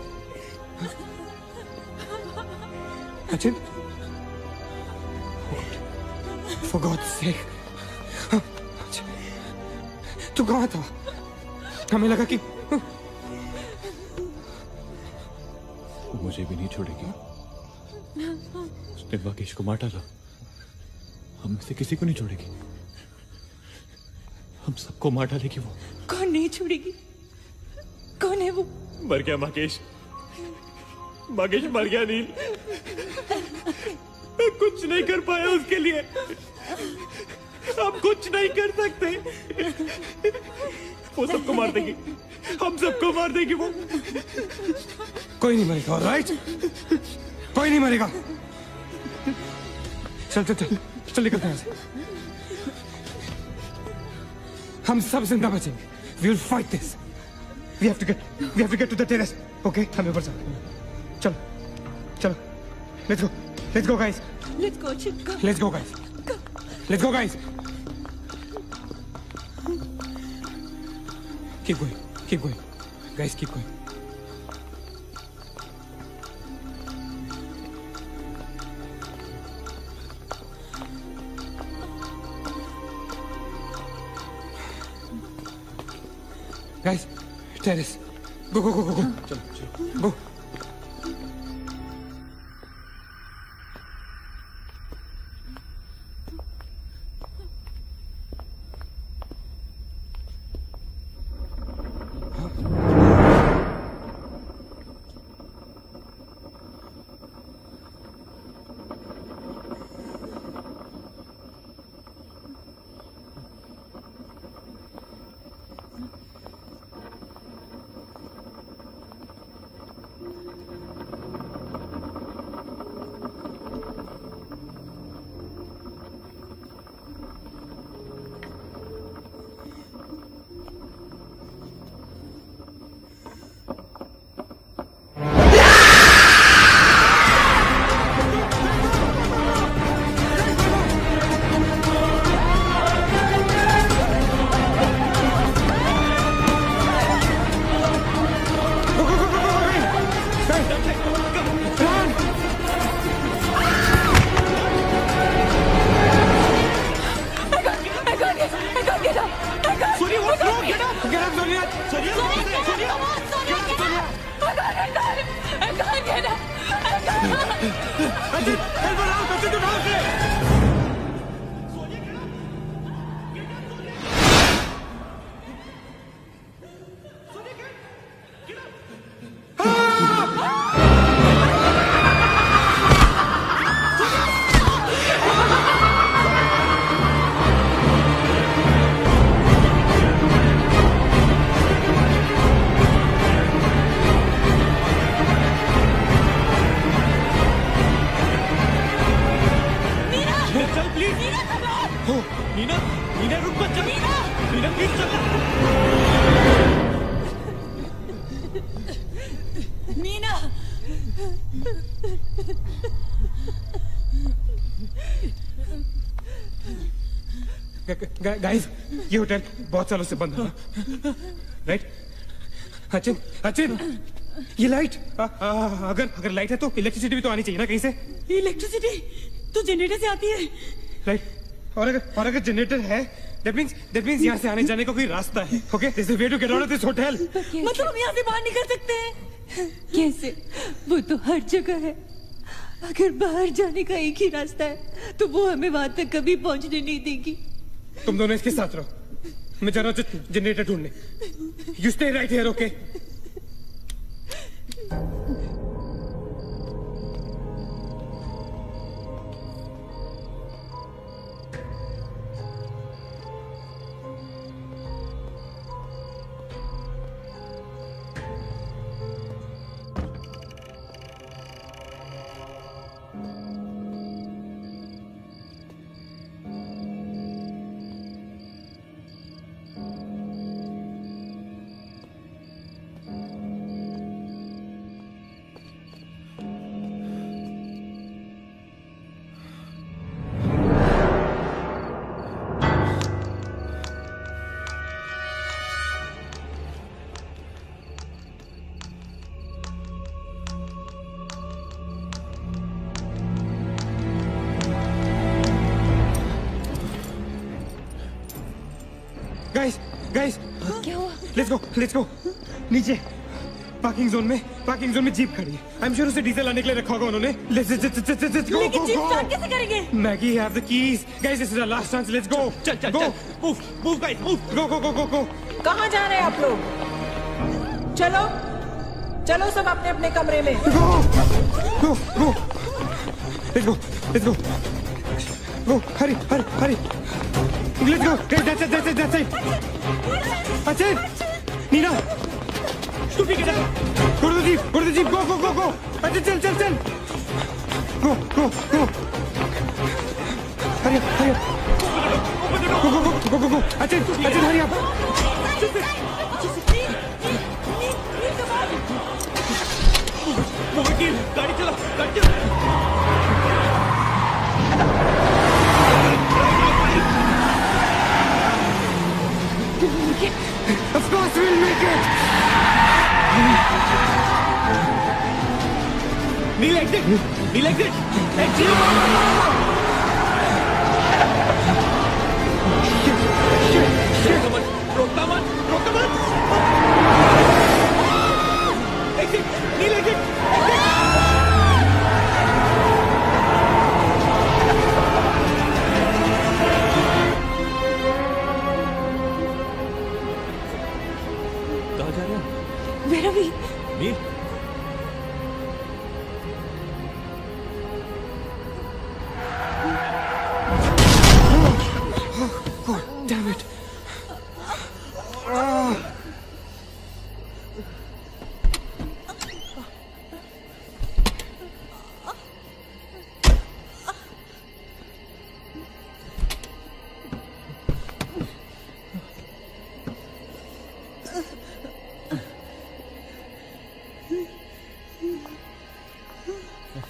[SPEAKER 3] Achin! For God's sake! Achin! तू कहाँ था? हमें लगा कि
[SPEAKER 8] मुझे भी नहीं छोड़ेगी।
[SPEAKER 2] उसने राकेश को मार डाला, हम में से किसी को नहीं छोड़ेगी, हम सबको मार डालेगी वो।
[SPEAKER 9] कौन नहीं छोड़ेगी? कौन है वो?
[SPEAKER 2] मर गया माकेश, माकेश मर गया नील। मैं कुछ नहीं कर पाया उसके लिए, हम कुछ नहीं कर सकते। वो सबको मार देगी, हम सबको मार देगी वो।
[SPEAKER 10] कोई नहीं मरेगा, ऑलराइट? कोई नहीं मरेगा। चल चल चल चल निकलते हैं यहाँ से। हम सब जिंदा बचेंगे। We will fight this. We have to get to the terrace. Okay? हमें ऊपर चलो, चलो, चलो। Let's go guys.
[SPEAKER 9] Let's go, Chip, go.
[SPEAKER 10] Let's go guys. Let's go guys. Keep going. Guys, keep going. Guys, terrace. Go. चलो. Go. गाइस, ये होटल बहुत सालों से बंद है, राइट? अचिन, ये लाइट, अगर लाइट है तो इलेक्ट्रिसिटी भी तो आनी चाहिए ना कहीं से।
[SPEAKER 9] इलेक्ट्रिसिटी तो जनरेटर से आती है,
[SPEAKER 10] राइट? और अगर जनरेटर है, that means यहाँ से आने जाने का कोई रास्ता है। Okay, there's a way to get out of this hotel.
[SPEAKER 9] मतलब हम यहाँ से बाहर निकल सकते हैं?
[SPEAKER 1] कैसे? वो तो हर जगह है। अगर बाहर जाने का एक ही रास्ता है तो वो हमें वहां तक कभी पहुंचने नहीं देगी।
[SPEAKER 10] तुम दोनों इसके साथ रहो, मैं जा रहा हूँ जनरेटर ढूंढने। You stay right here, okay? Guys,
[SPEAKER 1] क्या हुआ?
[SPEAKER 10] let's go. नीचे, पार्किंग जोन में जीप खड़ी है। आई एम श्योर उसे डीजल लाने के लिए रखा होगा उन्होंने। लेट्स गो
[SPEAKER 4] लेकिन जीप स्टार्ट कैसे करेंगे?
[SPEAKER 10] Maggie have the keys. Guys this is our last chance. Let's go.
[SPEAKER 2] चल
[SPEAKER 10] go
[SPEAKER 2] move guys move.
[SPEAKER 10] Go.
[SPEAKER 9] कहाँ जा रहे हैं आप लोग? चलो सब अपने अपने कमरे में।
[SPEAKER 10] Go let's go hurry let's go. that's it Nina तू भी किधर? go to the jeep go। अच्छा चल go हरी go अच्छा हरी आप
[SPEAKER 2] गाड़ी चला।
[SPEAKER 10] Of course we'll make it.
[SPEAKER 2] Neil exit. Exit. Shit. रोकता मत. Exit. Neil exit. कहाँ जा रहे हैं?
[SPEAKER 1] मेरा भी
[SPEAKER 2] नील
[SPEAKER 10] damn it.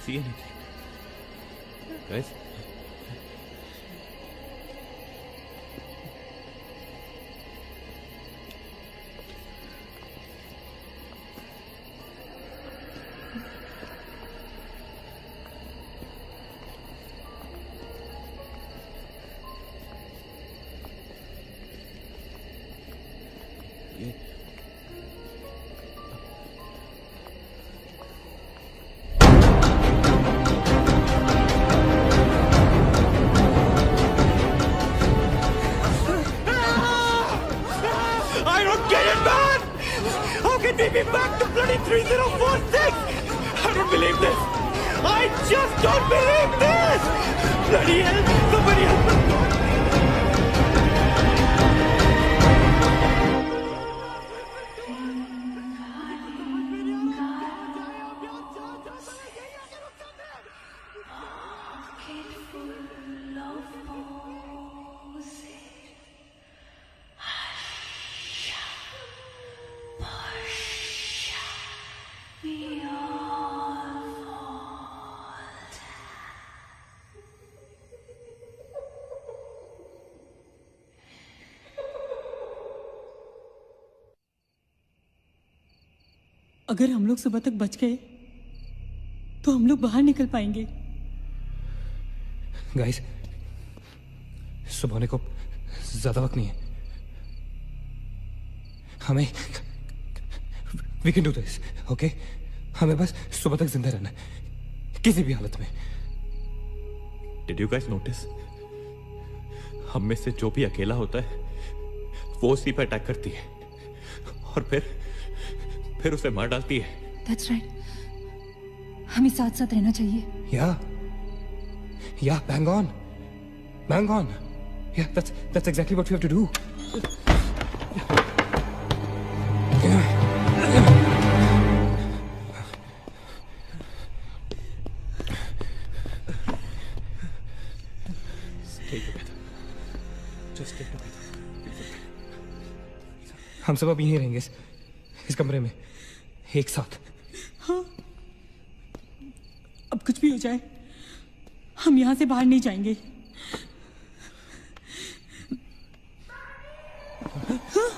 [SPEAKER 2] See anything? Guys?
[SPEAKER 11] Take me back to bloody 3046! I don't believe this! I just don't believe this! Bloody hell! Somebody help me!
[SPEAKER 4] अगर हम लोग सुबह तक बच गए तो हम लोग बाहर निकल पाएंगे।
[SPEAKER 10] गाइस, सुबह होने को ज्यादा वक्त नहीं है। हमें we can do this, okay? हमें बस सुबह तक जिंदा रहना है, किसी भी हालत में।
[SPEAKER 2] Did you guys notice? हम में से जो भी अकेला होता है वो उसी पर अटैक करती है और फिर उसे मार डालती है।
[SPEAKER 1] That's right. हमें साथ साथ रहना चाहिए।
[SPEAKER 10] Yeah, bang on. Yeah, that's exactly what we have to do.
[SPEAKER 2] Stay together. Just stay together.
[SPEAKER 10] हम सब अभी यहीं रहेंगे इस कमरे में एक साथ।
[SPEAKER 4] हाँ, अब कुछ भी हो जाए हम यहाँ से बाहर नहीं जाएंगे। हाँ?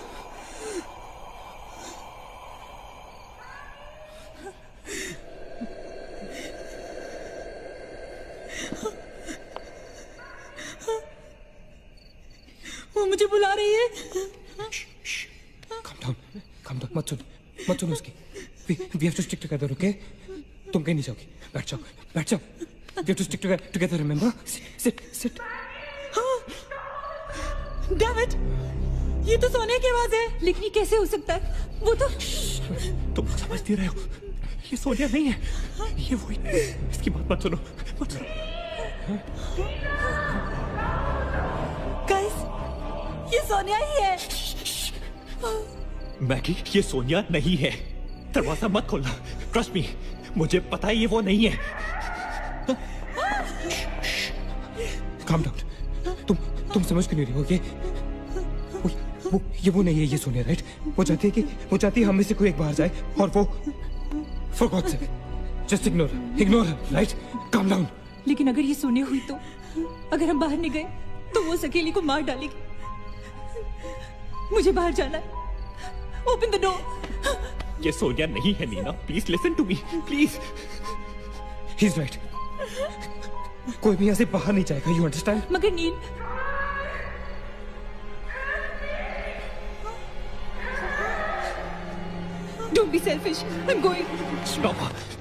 [SPEAKER 4] वो मुझे बुला रही है।
[SPEAKER 10] Calm down, मत सुन उसकी। We have to stick together, okay? तुम कहीं नहीं जाओगी. बैठ जाओ, बैठ जाओ. We have to stick together, remember? Sit.
[SPEAKER 1] David, ये तो सोने की आवाज है. लेकिन ये कैसे हो सकता है? वो तो
[SPEAKER 11] तुम समझती रहे हो. ये सोनिया नहीं है. ये वही. इसकी बात मत सुनो.
[SPEAKER 1] गाइस, ये सोनिया ही है.
[SPEAKER 11] मैगी, ये सोनिया नहीं है. दरवाजा मत खोलना. ट्रस्ट मी, मुझे पता है ये वो नहीं है.
[SPEAKER 10] Calm down. तुम समझ क्यों नहीं रही हो? ये वो नहीं है. ये सोनिया, राइट? वो चाहती है हम में से कोई एक बाहर जाए और वो for God's sake, just ignore her, right? Calm down.
[SPEAKER 1] लेकिन अगर ये सोनिया हुई तो अगर हम बाहर नहीं गए तो वो सकेली को मार डालेगी. मुझे बाहर जाना है. Open the door.
[SPEAKER 11] ये सोनिया नहीं है Nina. Please listen to me, please.
[SPEAKER 10] He's right. कोई भी यहाँ से बाहर नहीं जाएगा. You understand?
[SPEAKER 1] मगर नील, don't be selfish. I'm going.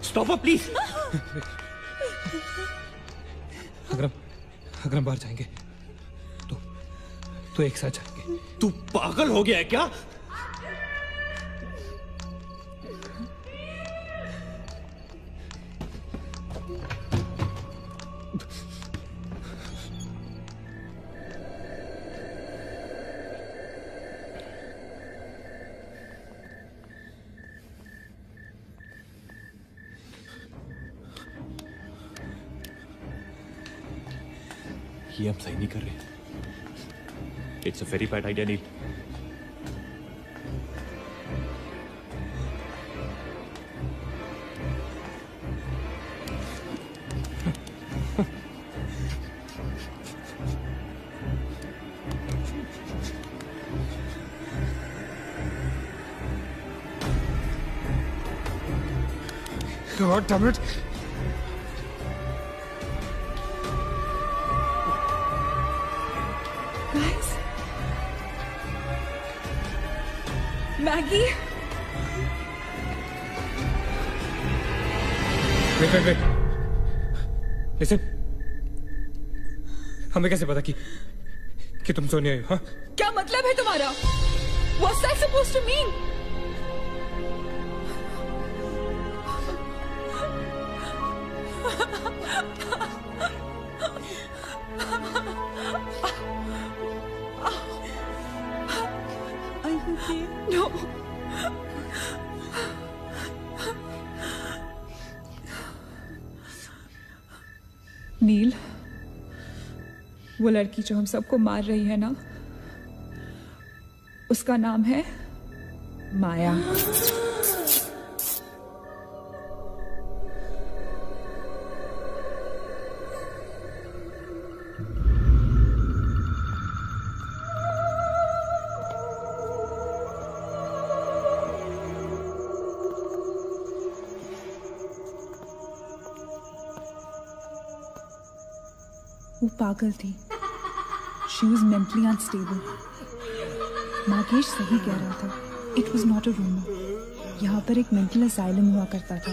[SPEAKER 11] Stop her, please.
[SPEAKER 10] अगर हम बाहर जाएंगे तो एक साथ जाएंगे.
[SPEAKER 11] तू पागल हो गया है क्या? ये हम सही नहीं कर रहे. It's a very bad idea Neil.
[SPEAKER 10] God damn it.
[SPEAKER 9] Guys. Maggie.
[SPEAKER 10] Wait. Listen. हमें कैसे पता कि तुम सोने आई हो? हाँ?
[SPEAKER 9] क्या मतलब है तुम्हारा? What's that supposed to mean?
[SPEAKER 1] Are you okay?
[SPEAKER 9] No. नील, वो लड़की जो हम सबको मार रही है ना, उसका नाम है माया. वो पागल थी. She was mentally unstable. Nagesh सही कह रहा था. It was not a rumor. यहाँ पर एक मेंटल असाइलम हुआ करता था.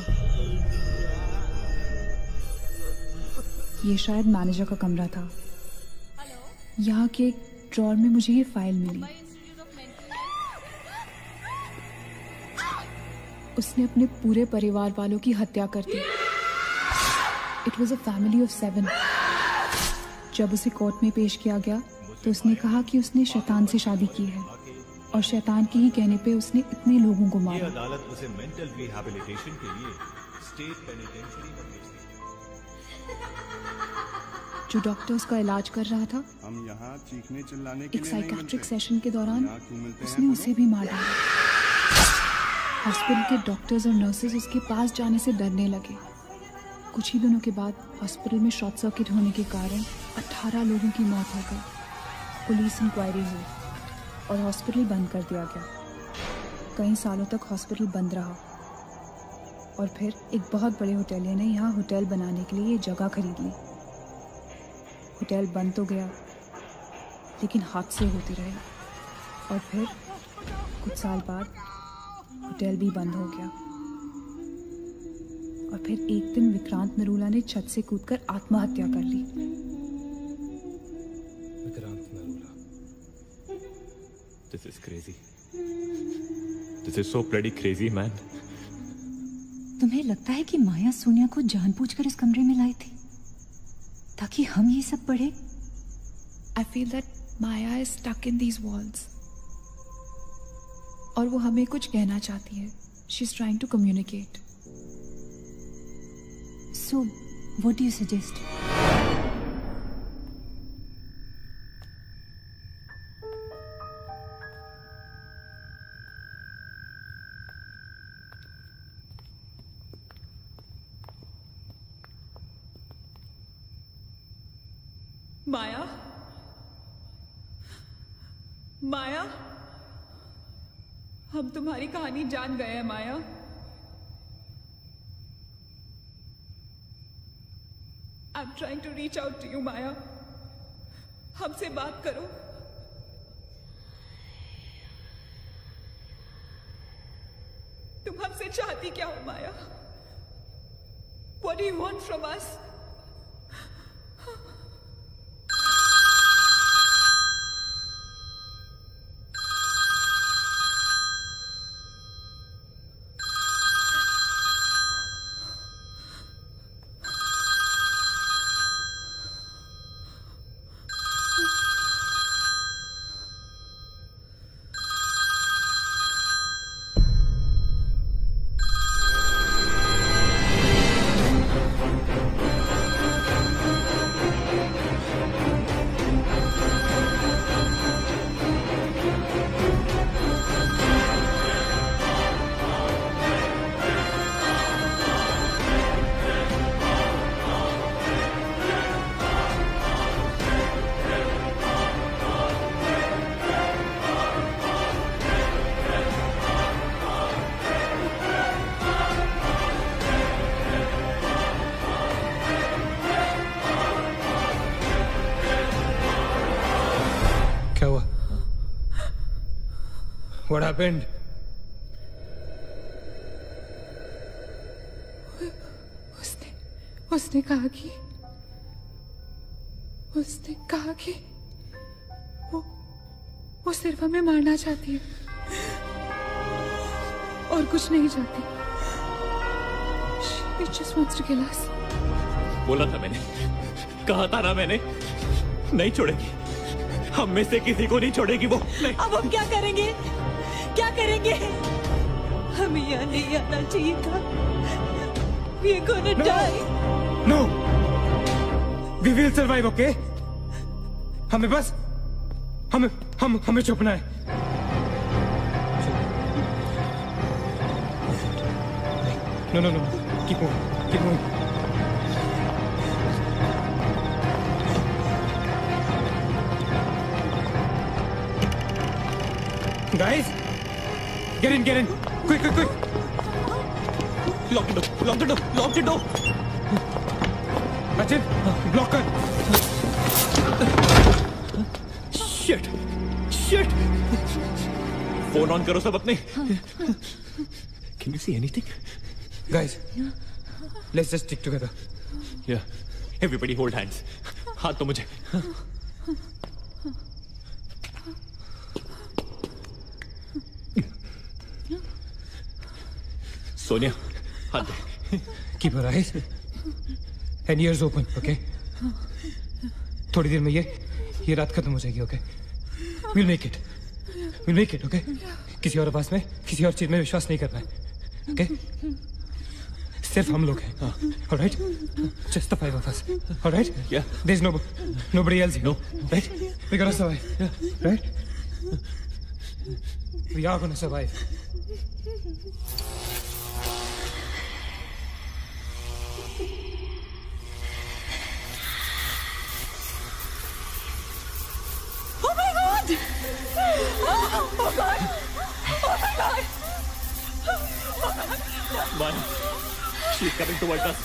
[SPEAKER 9] ये शायद मैनेजर का कमरा था. यहाँ के एक ड्रॉर में मुझे ये फाइल मिली. उसने अपने पूरे परिवार वालों की हत्या कर दी. It was a family of 7. जब उसे कोर्ट में पेश किया गया तो उसने कहा कि उसने शैतान से शादी की है और शैतान के ही कहने पे उसने इतने लोगों को मारा.
[SPEAKER 12] अदालत उसे मेंटल रिहैबिलिटेशन के लिए स्टेट पेनिटेंशियरी में भेज दी.
[SPEAKER 9] जो डॉक्टर उसका इलाज कर रहा था,
[SPEAKER 12] हम यहाँ चीखने चिल्लाने के
[SPEAKER 9] एक
[SPEAKER 12] लिए
[SPEAKER 9] साइकेट्रिक सेशन के दौरान उसने उसे भी मार डाला. हॉस्पिटल के डॉक्टर्स और नर्सेज उसके पास जाने से डरने लगे. कुछ ही दिनों के बाद हॉस्पिटल में शॉर्ट सर्किट होने के कारण 18 लोगों की मौत हो गई. पुलिस इंक्वायरी हुई और हॉस्पिटल बंद कर दिया गया. कई सालों तक हॉस्पिटल बंद रहा और फिर एक बहुत बड़े होटलियर ने यहाँ होटल बनाने के लिए ये जगह खरीद ली. होटल बंद तो गया लेकिन हादसे होते रहे और फिर कुछ साल बाद होटल भी बंद हो गया. और फिर एक दिन विक्रांत नरूला ने छत से कूदकर आत्महत्या कर ली।
[SPEAKER 7] Vikrant Narula.
[SPEAKER 2] This is crazy. This is so bloody crazy, man.
[SPEAKER 1] तुम्हें लगता है कि माया सोनिया को जानबूझकर इस कमरे में लाई थी ताकि हम ये सब पढ़े?
[SPEAKER 9] I feel that Maya is stuck in these walls. और वो हमें कुछ कहना चाहती है. She's trying to communicate.
[SPEAKER 1] So, what do you suggest?
[SPEAKER 9] माया, माया, हम तुम्हारी कहानी जान गए हैं माया। I'm trying to reach out to you, माया। हमसे बात करो। तुम हमसे चाहती क्या हो माया? What do you want from us?
[SPEAKER 3] What happened?
[SPEAKER 9] उसने कहा कि वो सिर्फ हमें मारना चाहती है और कुछ नहीं चाहती। She just wants to kill us.
[SPEAKER 2] बोला था मैंने, कहा था ना मैंने, नहीं छोड़ेगी, हम में से किसी को नहीं छोड़ेगी वो। नहीं।
[SPEAKER 1] अब हम क्या करेंगे? क्या करेंगे? हमें यहाँ नहीं आना चाहिए था। We are gonna die.
[SPEAKER 10] No. We will survive, okay? हमें बस हमें छुपना है। No. Keep moving. Guys, get in. Quick.
[SPEAKER 2] Lock the door.
[SPEAKER 10] Rachit, block कर।
[SPEAKER 2] Shit. फोन ऑन करो सब अपने। Can you see anything?
[SPEAKER 10] Guys, let's just stick together.
[SPEAKER 2] Yeah. Everybody hold hands. हाथ तो मुझे। सोनिया, हाथ दे।
[SPEAKER 10] Keep your eyes and ears open, okay? थोड़ी देर में ये रात खत्म हो जाएगी, okay? We'll make it, okay? किसी और आवाज में, किसी और चीज में विश्वास नहीं करना है, okay? सिर्फ हम लोग हैं, all right? Just the 5 of us, all right?
[SPEAKER 2] Yeah.
[SPEAKER 10] There's nobody else here,
[SPEAKER 2] no,
[SPEAKER 10] right? We're gonna survive, right? We are gonna survive.
[SPEAKER 9] Oh my God!
[SPEAKER 2] Man, she's coming towards us.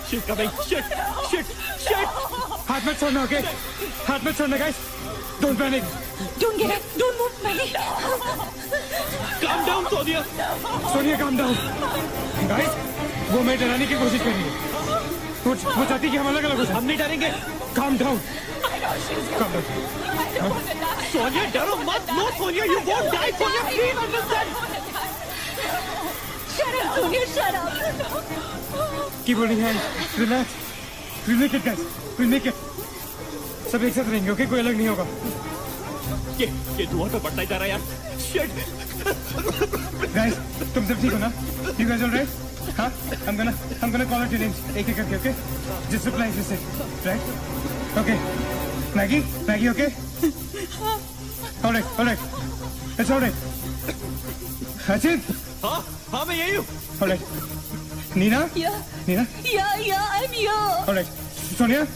[SPEAKER 2] She's coming. Shit!
[SPEAKER 10] हाथ मत छोड़ना, okay? हाथ मत छोड़ना, guys. Don't panic.
[SPEAKER 1] Don't get up. Don't move, Manny.
[SPEAKER 2] Calm down, Sonia.
[SPEAKER 10] Sonia, calm down. Guys, वो मैं डराने की कोशिश कर रही है। वो चाहती कि हम अलग अलग हो जाएं।
[SPEAKER 11] हम नहीं डरेंगे।
[SPEAKER 10] Calm down. Calm down.
[SPEAKER 11] Sonia डरो मत। No Sonia, you won't die. Sonia please understand.
[SPEAKER 1] Shut up, Sonia, shut up.
[SPEAKER 10] Keep holding hands. Relax. We'll make it, guys. We'll make it. सब एक साथ रहेंगे, ओके? कोई अलग नहीं होगा।
[SPEAKER 11] ये धुआं तो बढ़ता ही जा रहा है यार। Shit.
[SPEAKER 10] Guys, तुम सब ठीक हो ना? You guys all right? हाँ? I'm gonna call out your names एक एक करके, okay? Just reply just say, right? Okay. Maggie, okay? All right. It's all right. Achit?
[SPEAKER 11] हाँ मैं यही हूँ।
[SPEAKER 10] All right. Nina?
[SPEAKER 1] Yeah.
[SPEAKER 10] Nina?
[SPEAKER 1] Yeah, I'm here.
[SPEAKER 10] All right. Sonia?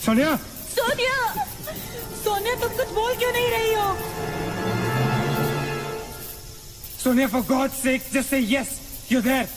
[SPEAKER 1] Sonia,
[SPEAKER 4] तुम कुछ बोल क्यों नहीं रही हो?
[SPEAKER 10] Sonia, for God's sake, just say yes. You're there.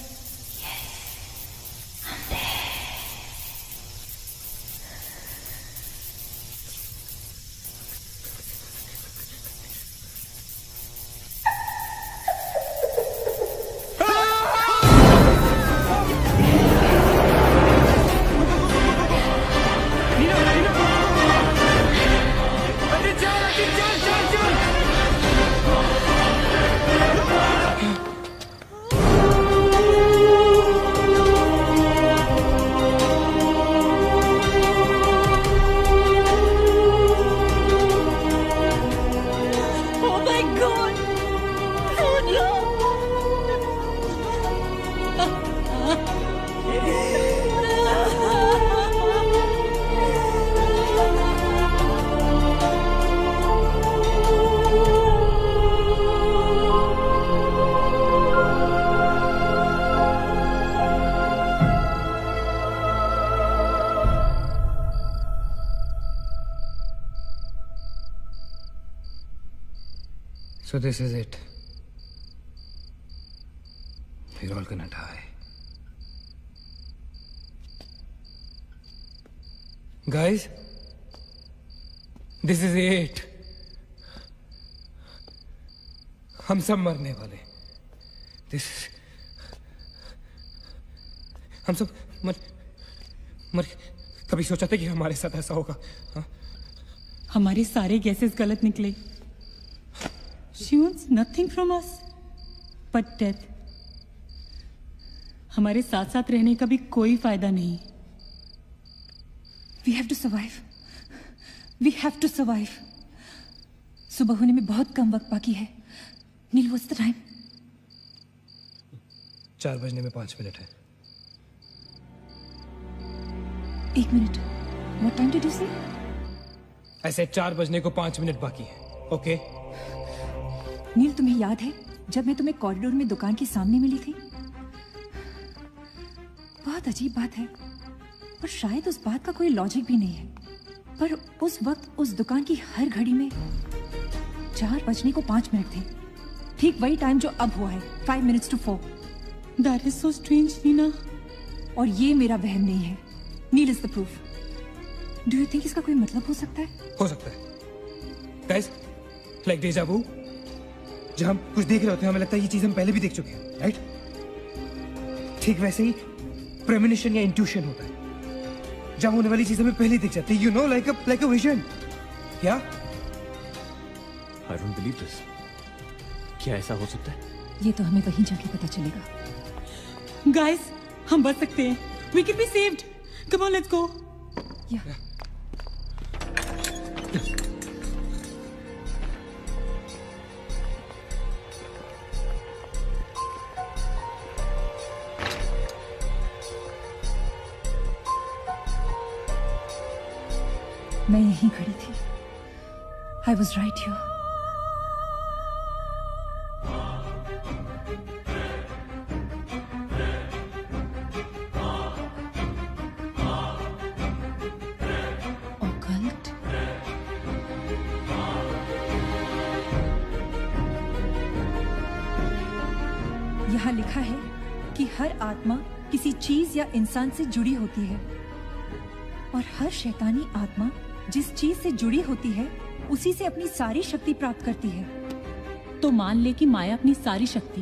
[SPEAKER 10] So this is it. We're all gonna die. Guys, this is it. हम सब मरने वाले. This हम सब मर कभी सोचा था कि हमारे साथ ऐसा होगा? हाँ?
[SPEAKER 4] हमारे सारे गैसेस गलत निकले. She wants nothing from us but death. हमारे साथ साथ रहने का भी कोई फायदा नहीं.
[SPEAKER 1] We have to survive. We have to survive. सुबह होने में बहुत कम वक्त बाकी है. नील, what's the time?
[SPEAKER 10] 4 बजने में 5 मिनट है.
[SPEAKER 1] 1 minute. What time did you say?
[SPEAKER 10] ऐसे 4 बजने को 5 मिनट बाकी है. ओके?
[SPEAKER 1] नील, तुम्हें याद है जब मैं तुम्हें कॉरिडोर में दुकान के सामने मिली थी? बहुत अजीब बात है, पर शायद उस बात का कोई लॉजिक भी नहीं है, पर उस वक्त उस दुकान की हर घड़ी में 4 बजने को 5 मिनट थे. ठीक वही टाइम जो अब हुआ है, 5 minutes to 4.
[SPEAKER 4] That is so strange, Neena.
[SPEAKER 1] और ये मेरा वहम नहीं है. Neel is the proof. Do you think इसका कोई मतलब हो सकता है?
[SPEAKER 10] हो सकता है. Guys, like deja vu. जब हम कुछ देख रहे होते हैं हमें लगता है ये चीज हम पहले भी देख चुके हैं, राइट? ठीक वैसे ही प्रेमोनिशन या इंट्यूशन होता है. जब होने वाली चीज हमें पहले दिख जाती है, you know, like a vision. क्या?
[SPEAKER 2] I don't believe this. क्या ऐसा हो सकता है?
[SPEAKER 1] ये तो हमें वहीं जाके पता चलेगा.
[SPEAKER 4] Guys, हम बच सकते हैं. We can be saved. Come on, let's go.
[SPEAKER 1] Yeah. मैं यहीं खड़ी थी. I was right here. Occult? यहाँ लिखा है कि हर आत्मा किसी चीज या इंसान से जुड़ी होती है, और हर शैतानी आत्मा जिस चीज से जुड़ी होती है उसी से अपनी सारी शक्ति प्राप्त करती है.
[SPEAKER 4] तो मान ले कि माया अपनी सारी शक्ति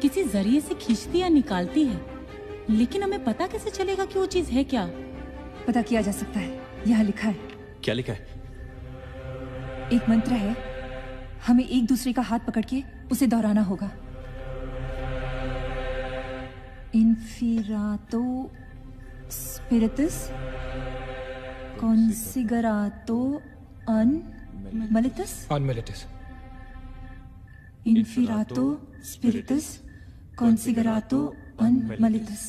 [SPEAKER 4] किसी जरिए से खींचती या निकालती है, लेकिन हमें पता कैसे चलेगा कि वो चीज है क्या?
[SPEAKER 1] पता किया जा सकता है, यहाँ लिखा है।
[SPEAKER 2] क्या लिखा है?
[SPEAKER 1] एक मंत्र है, हमें एक दूसरे का हाथ पकड़ के उसे दोहराना होगा। इन्फिरातो स्पिरिटस कॉन्सिगरातो अनमिलिटस। Inferato spiritus considerato unmalitus.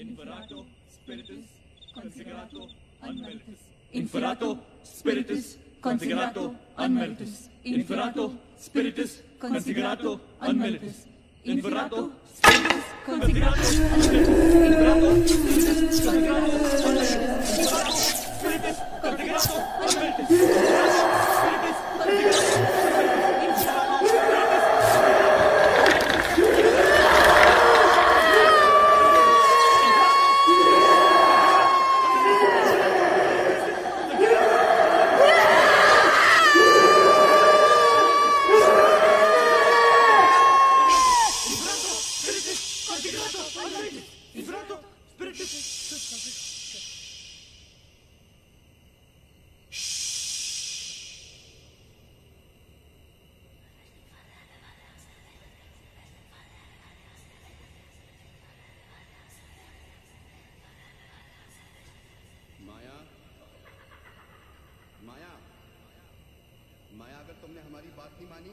[SPEAKER 11] Inferato spiritus considerato unmalitus. Inferato spiritus considerato unmalitus. Inferato spiritus considerato
[SPEAKER 13] माया, अगर तुमने हमारी बात नहीं मानी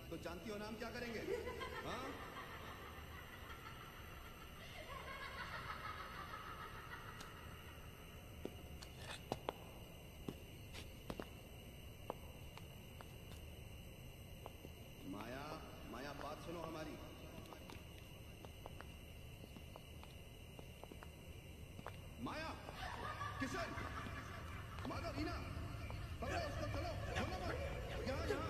[SPEAKER 13] तो जानती हो ना हम क्या करेंगे? हाँ? माया, माया बात सुनो हमारी। माया, किशन, माधव, रीना, पकड़ो उसको, चलो, बोलो मत, यहाँ यहाँ।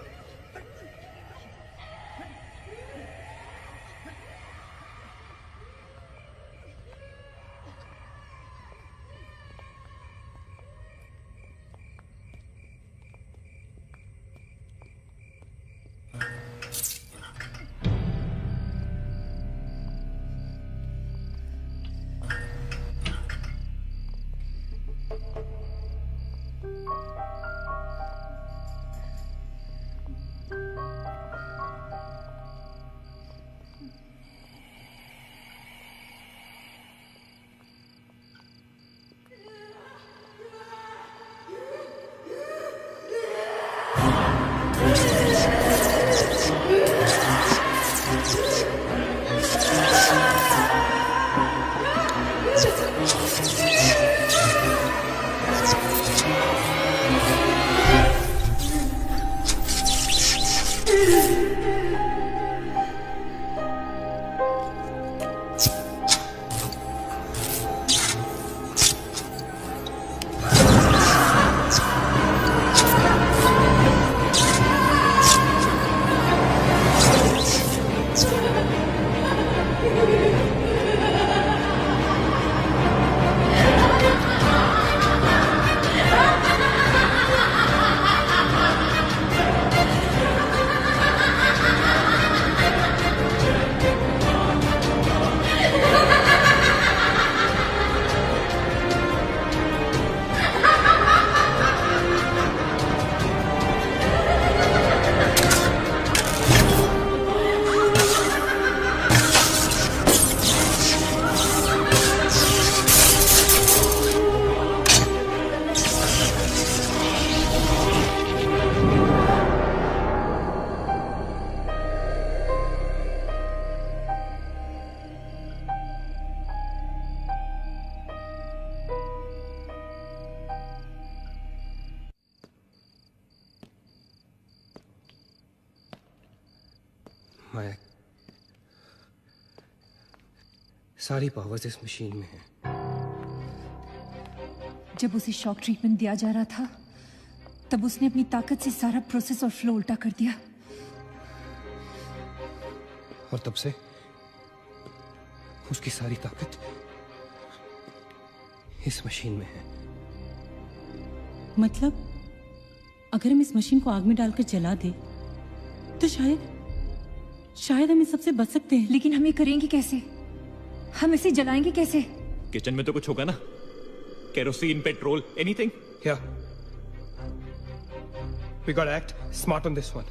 [SPEAKER 3] माया, सारी पावर्स इस मशीन में है।
[SPEAKER 1] जब उसे शॉक ट्रीटमेंट दिया जा रहा था तब उसने अपनी ताकत से सारा प्रोसेस और फ्लो उल्टा कर दिया,
[SPEAKER 3] और तब से उसकी सारी ताकत इस मशीन में है।
[SPEAKER 4] मतलब अगर हम इस मशीन को आग में डालकर जला दे तो शायद हम इस सबसे बच सकते हैं।
[SPEAKER 1] लेकिन हम ये करेंगे कैसे? हम इसे जलाएंगे कैसे?
[SPEAKER 2] किचन में तो कुछ होगा ना, kerosene, petrol, anything.
[SPEAKER 3] Yeah. We gotta act smart on this one.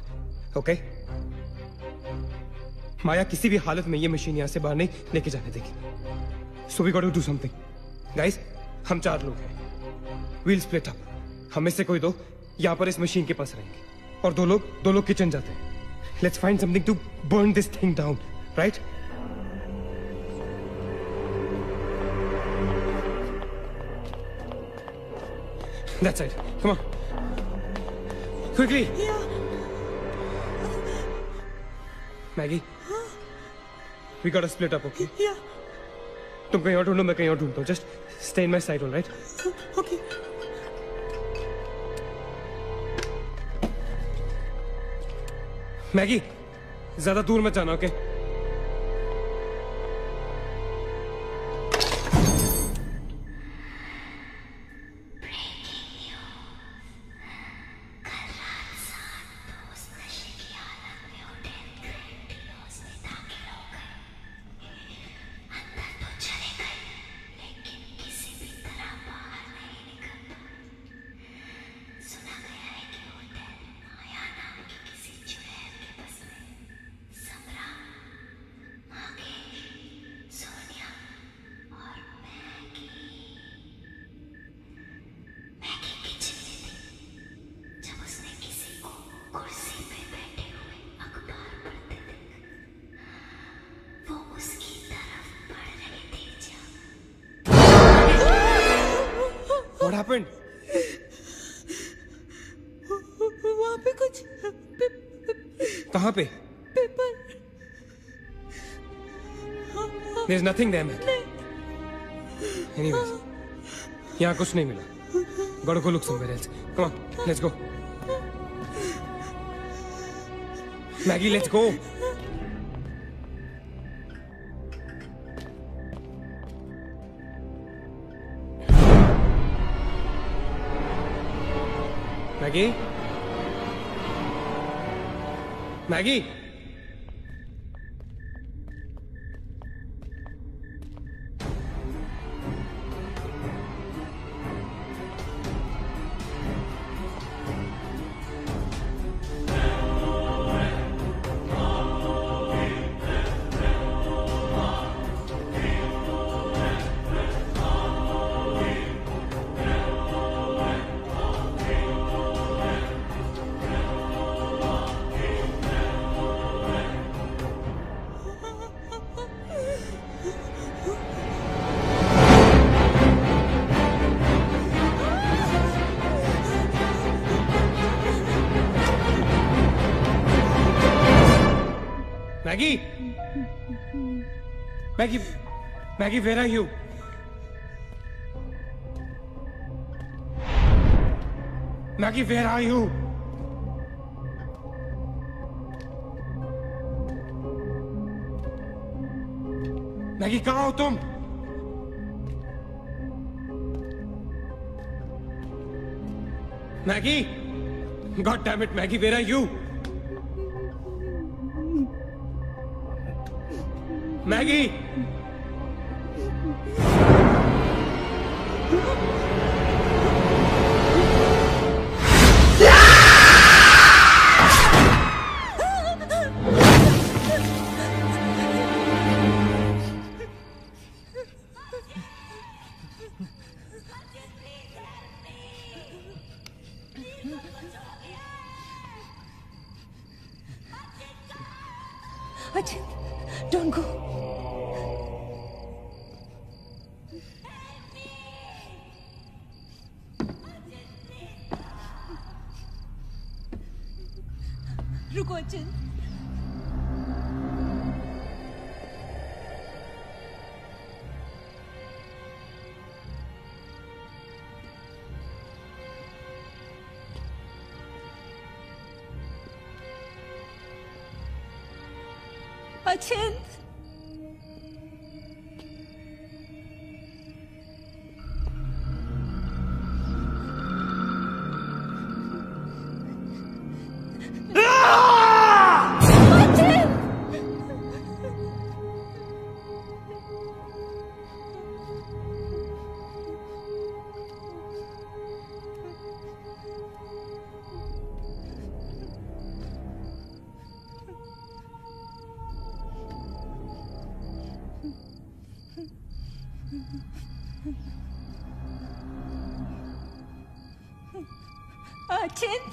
[SPEAKER 3] Okay? माया किसी भी हालत में ये मशीन यहां से बाहर नहीं लेके जाने देगी। So we gotta do something. Guys, हम 4 लोग हैं। We'll split up. हमें से कोई 2 यहां पर इस मशीन के पास रहेंगे और 2 लोग किचन जाते हैं। Let's find something to burn this thing down, right? That's it. Come on. Quickly.
[SPEAKER 9] Yeah.
[SPEAKER 3] Maggie. We gotta split up, okay?
[SPEAKER 9] Yeah.
[SPEAKER 3] तुम कहीं और ढूंढो, मैं कहीं और ढूंढता हूँ. Just stay in my side, all right?
[SPEAKER 9] Okay.
[SPEAKER 3] Maggi, ज्यादा दूर मत जाना, okay? What happened?
[SPEAKER 9] वहाँ पे कुछ
[SPEAKER 3] कहाँ पे?
[SPEAKER 9] Paper.
[SPEAKER 3] There's nothing there, man. Anyways, यहाँ कुछ नहीं मिला. Gotta go look somewhere else. Come on, let's go. Maggie, let's go. Maggie? Maggie? Maggie? Maggie, where are you? Maggie, where are you? Maggie, कहाँ हो तुम? Maggie? God damn it, Maggie, where are you? Maggie!
[SPEAKER 1] Achin, don't go.
[SPEAKER 9] रुको Achin.
[SPEAKER 1] Achin! अचिंत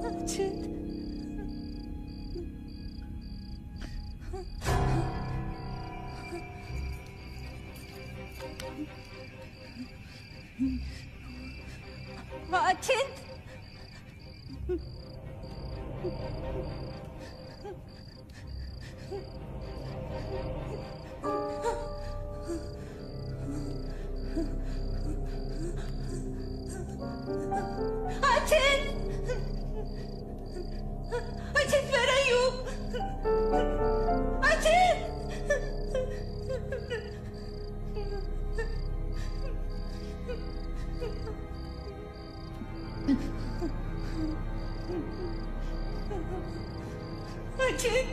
[SPEAKER 1] अचिंत Achint Achin, where are you? Achin! Achin!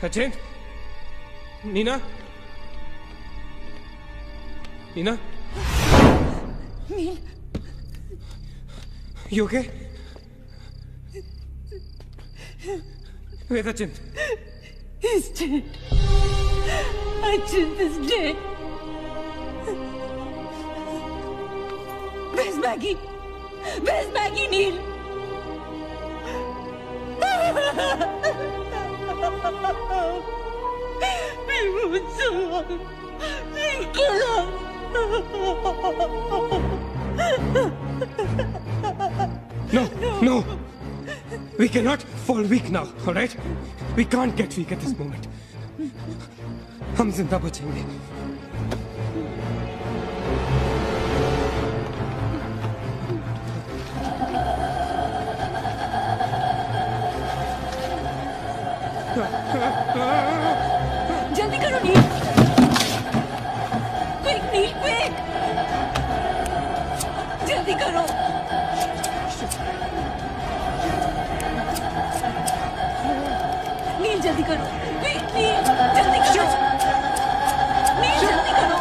[SPEAKER 3] अचिंत, Neena, Neena,
[SPEAKER 1] nil,
[SPEAKER 3] you okay? Where's Achint?
[SPEAKER 1] He's dead. Achint is dead. Where's Maggie? Where's Maggie, Neil? He won't survive. He'll kill us.
[SPEAKER 3] No. We cannot fall weak now, all right? We can't get weak at this moment. हम जिंदा बचेंगे.
[SPEAKER 1] जल्दी करो नील. Quick, नील, quick. जल्दी करो. नील जल्दी करो. Quick, नील जल्दी करो. नील जल्दी करो.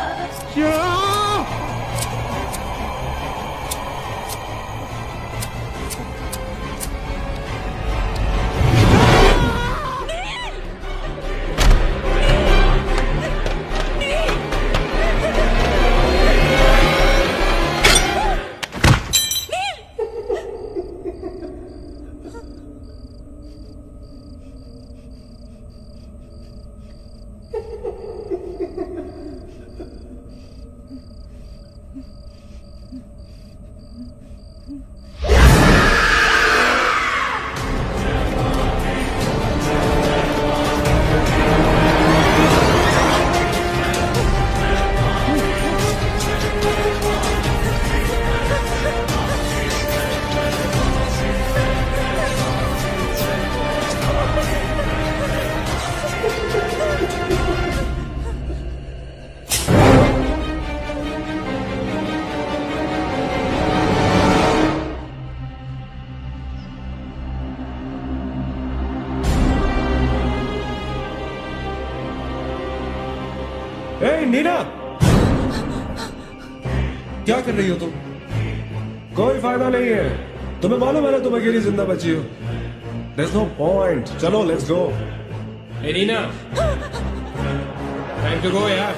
[SPEAKER 7] नीना, क्या कर रही हो तुम? कोई फायदा नहीं है. तुम्हें मालूम है ना तुम अकेली जिंदा बची हो. There's no point. चलो, let's go.
[SPEAKER 3] Hey Neena, time to go यार.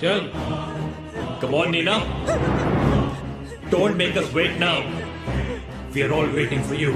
[SPEAKER 3] चल.
[SPEAKER 12] Come on Neena. Don't make us wait now. We are all waiting for you.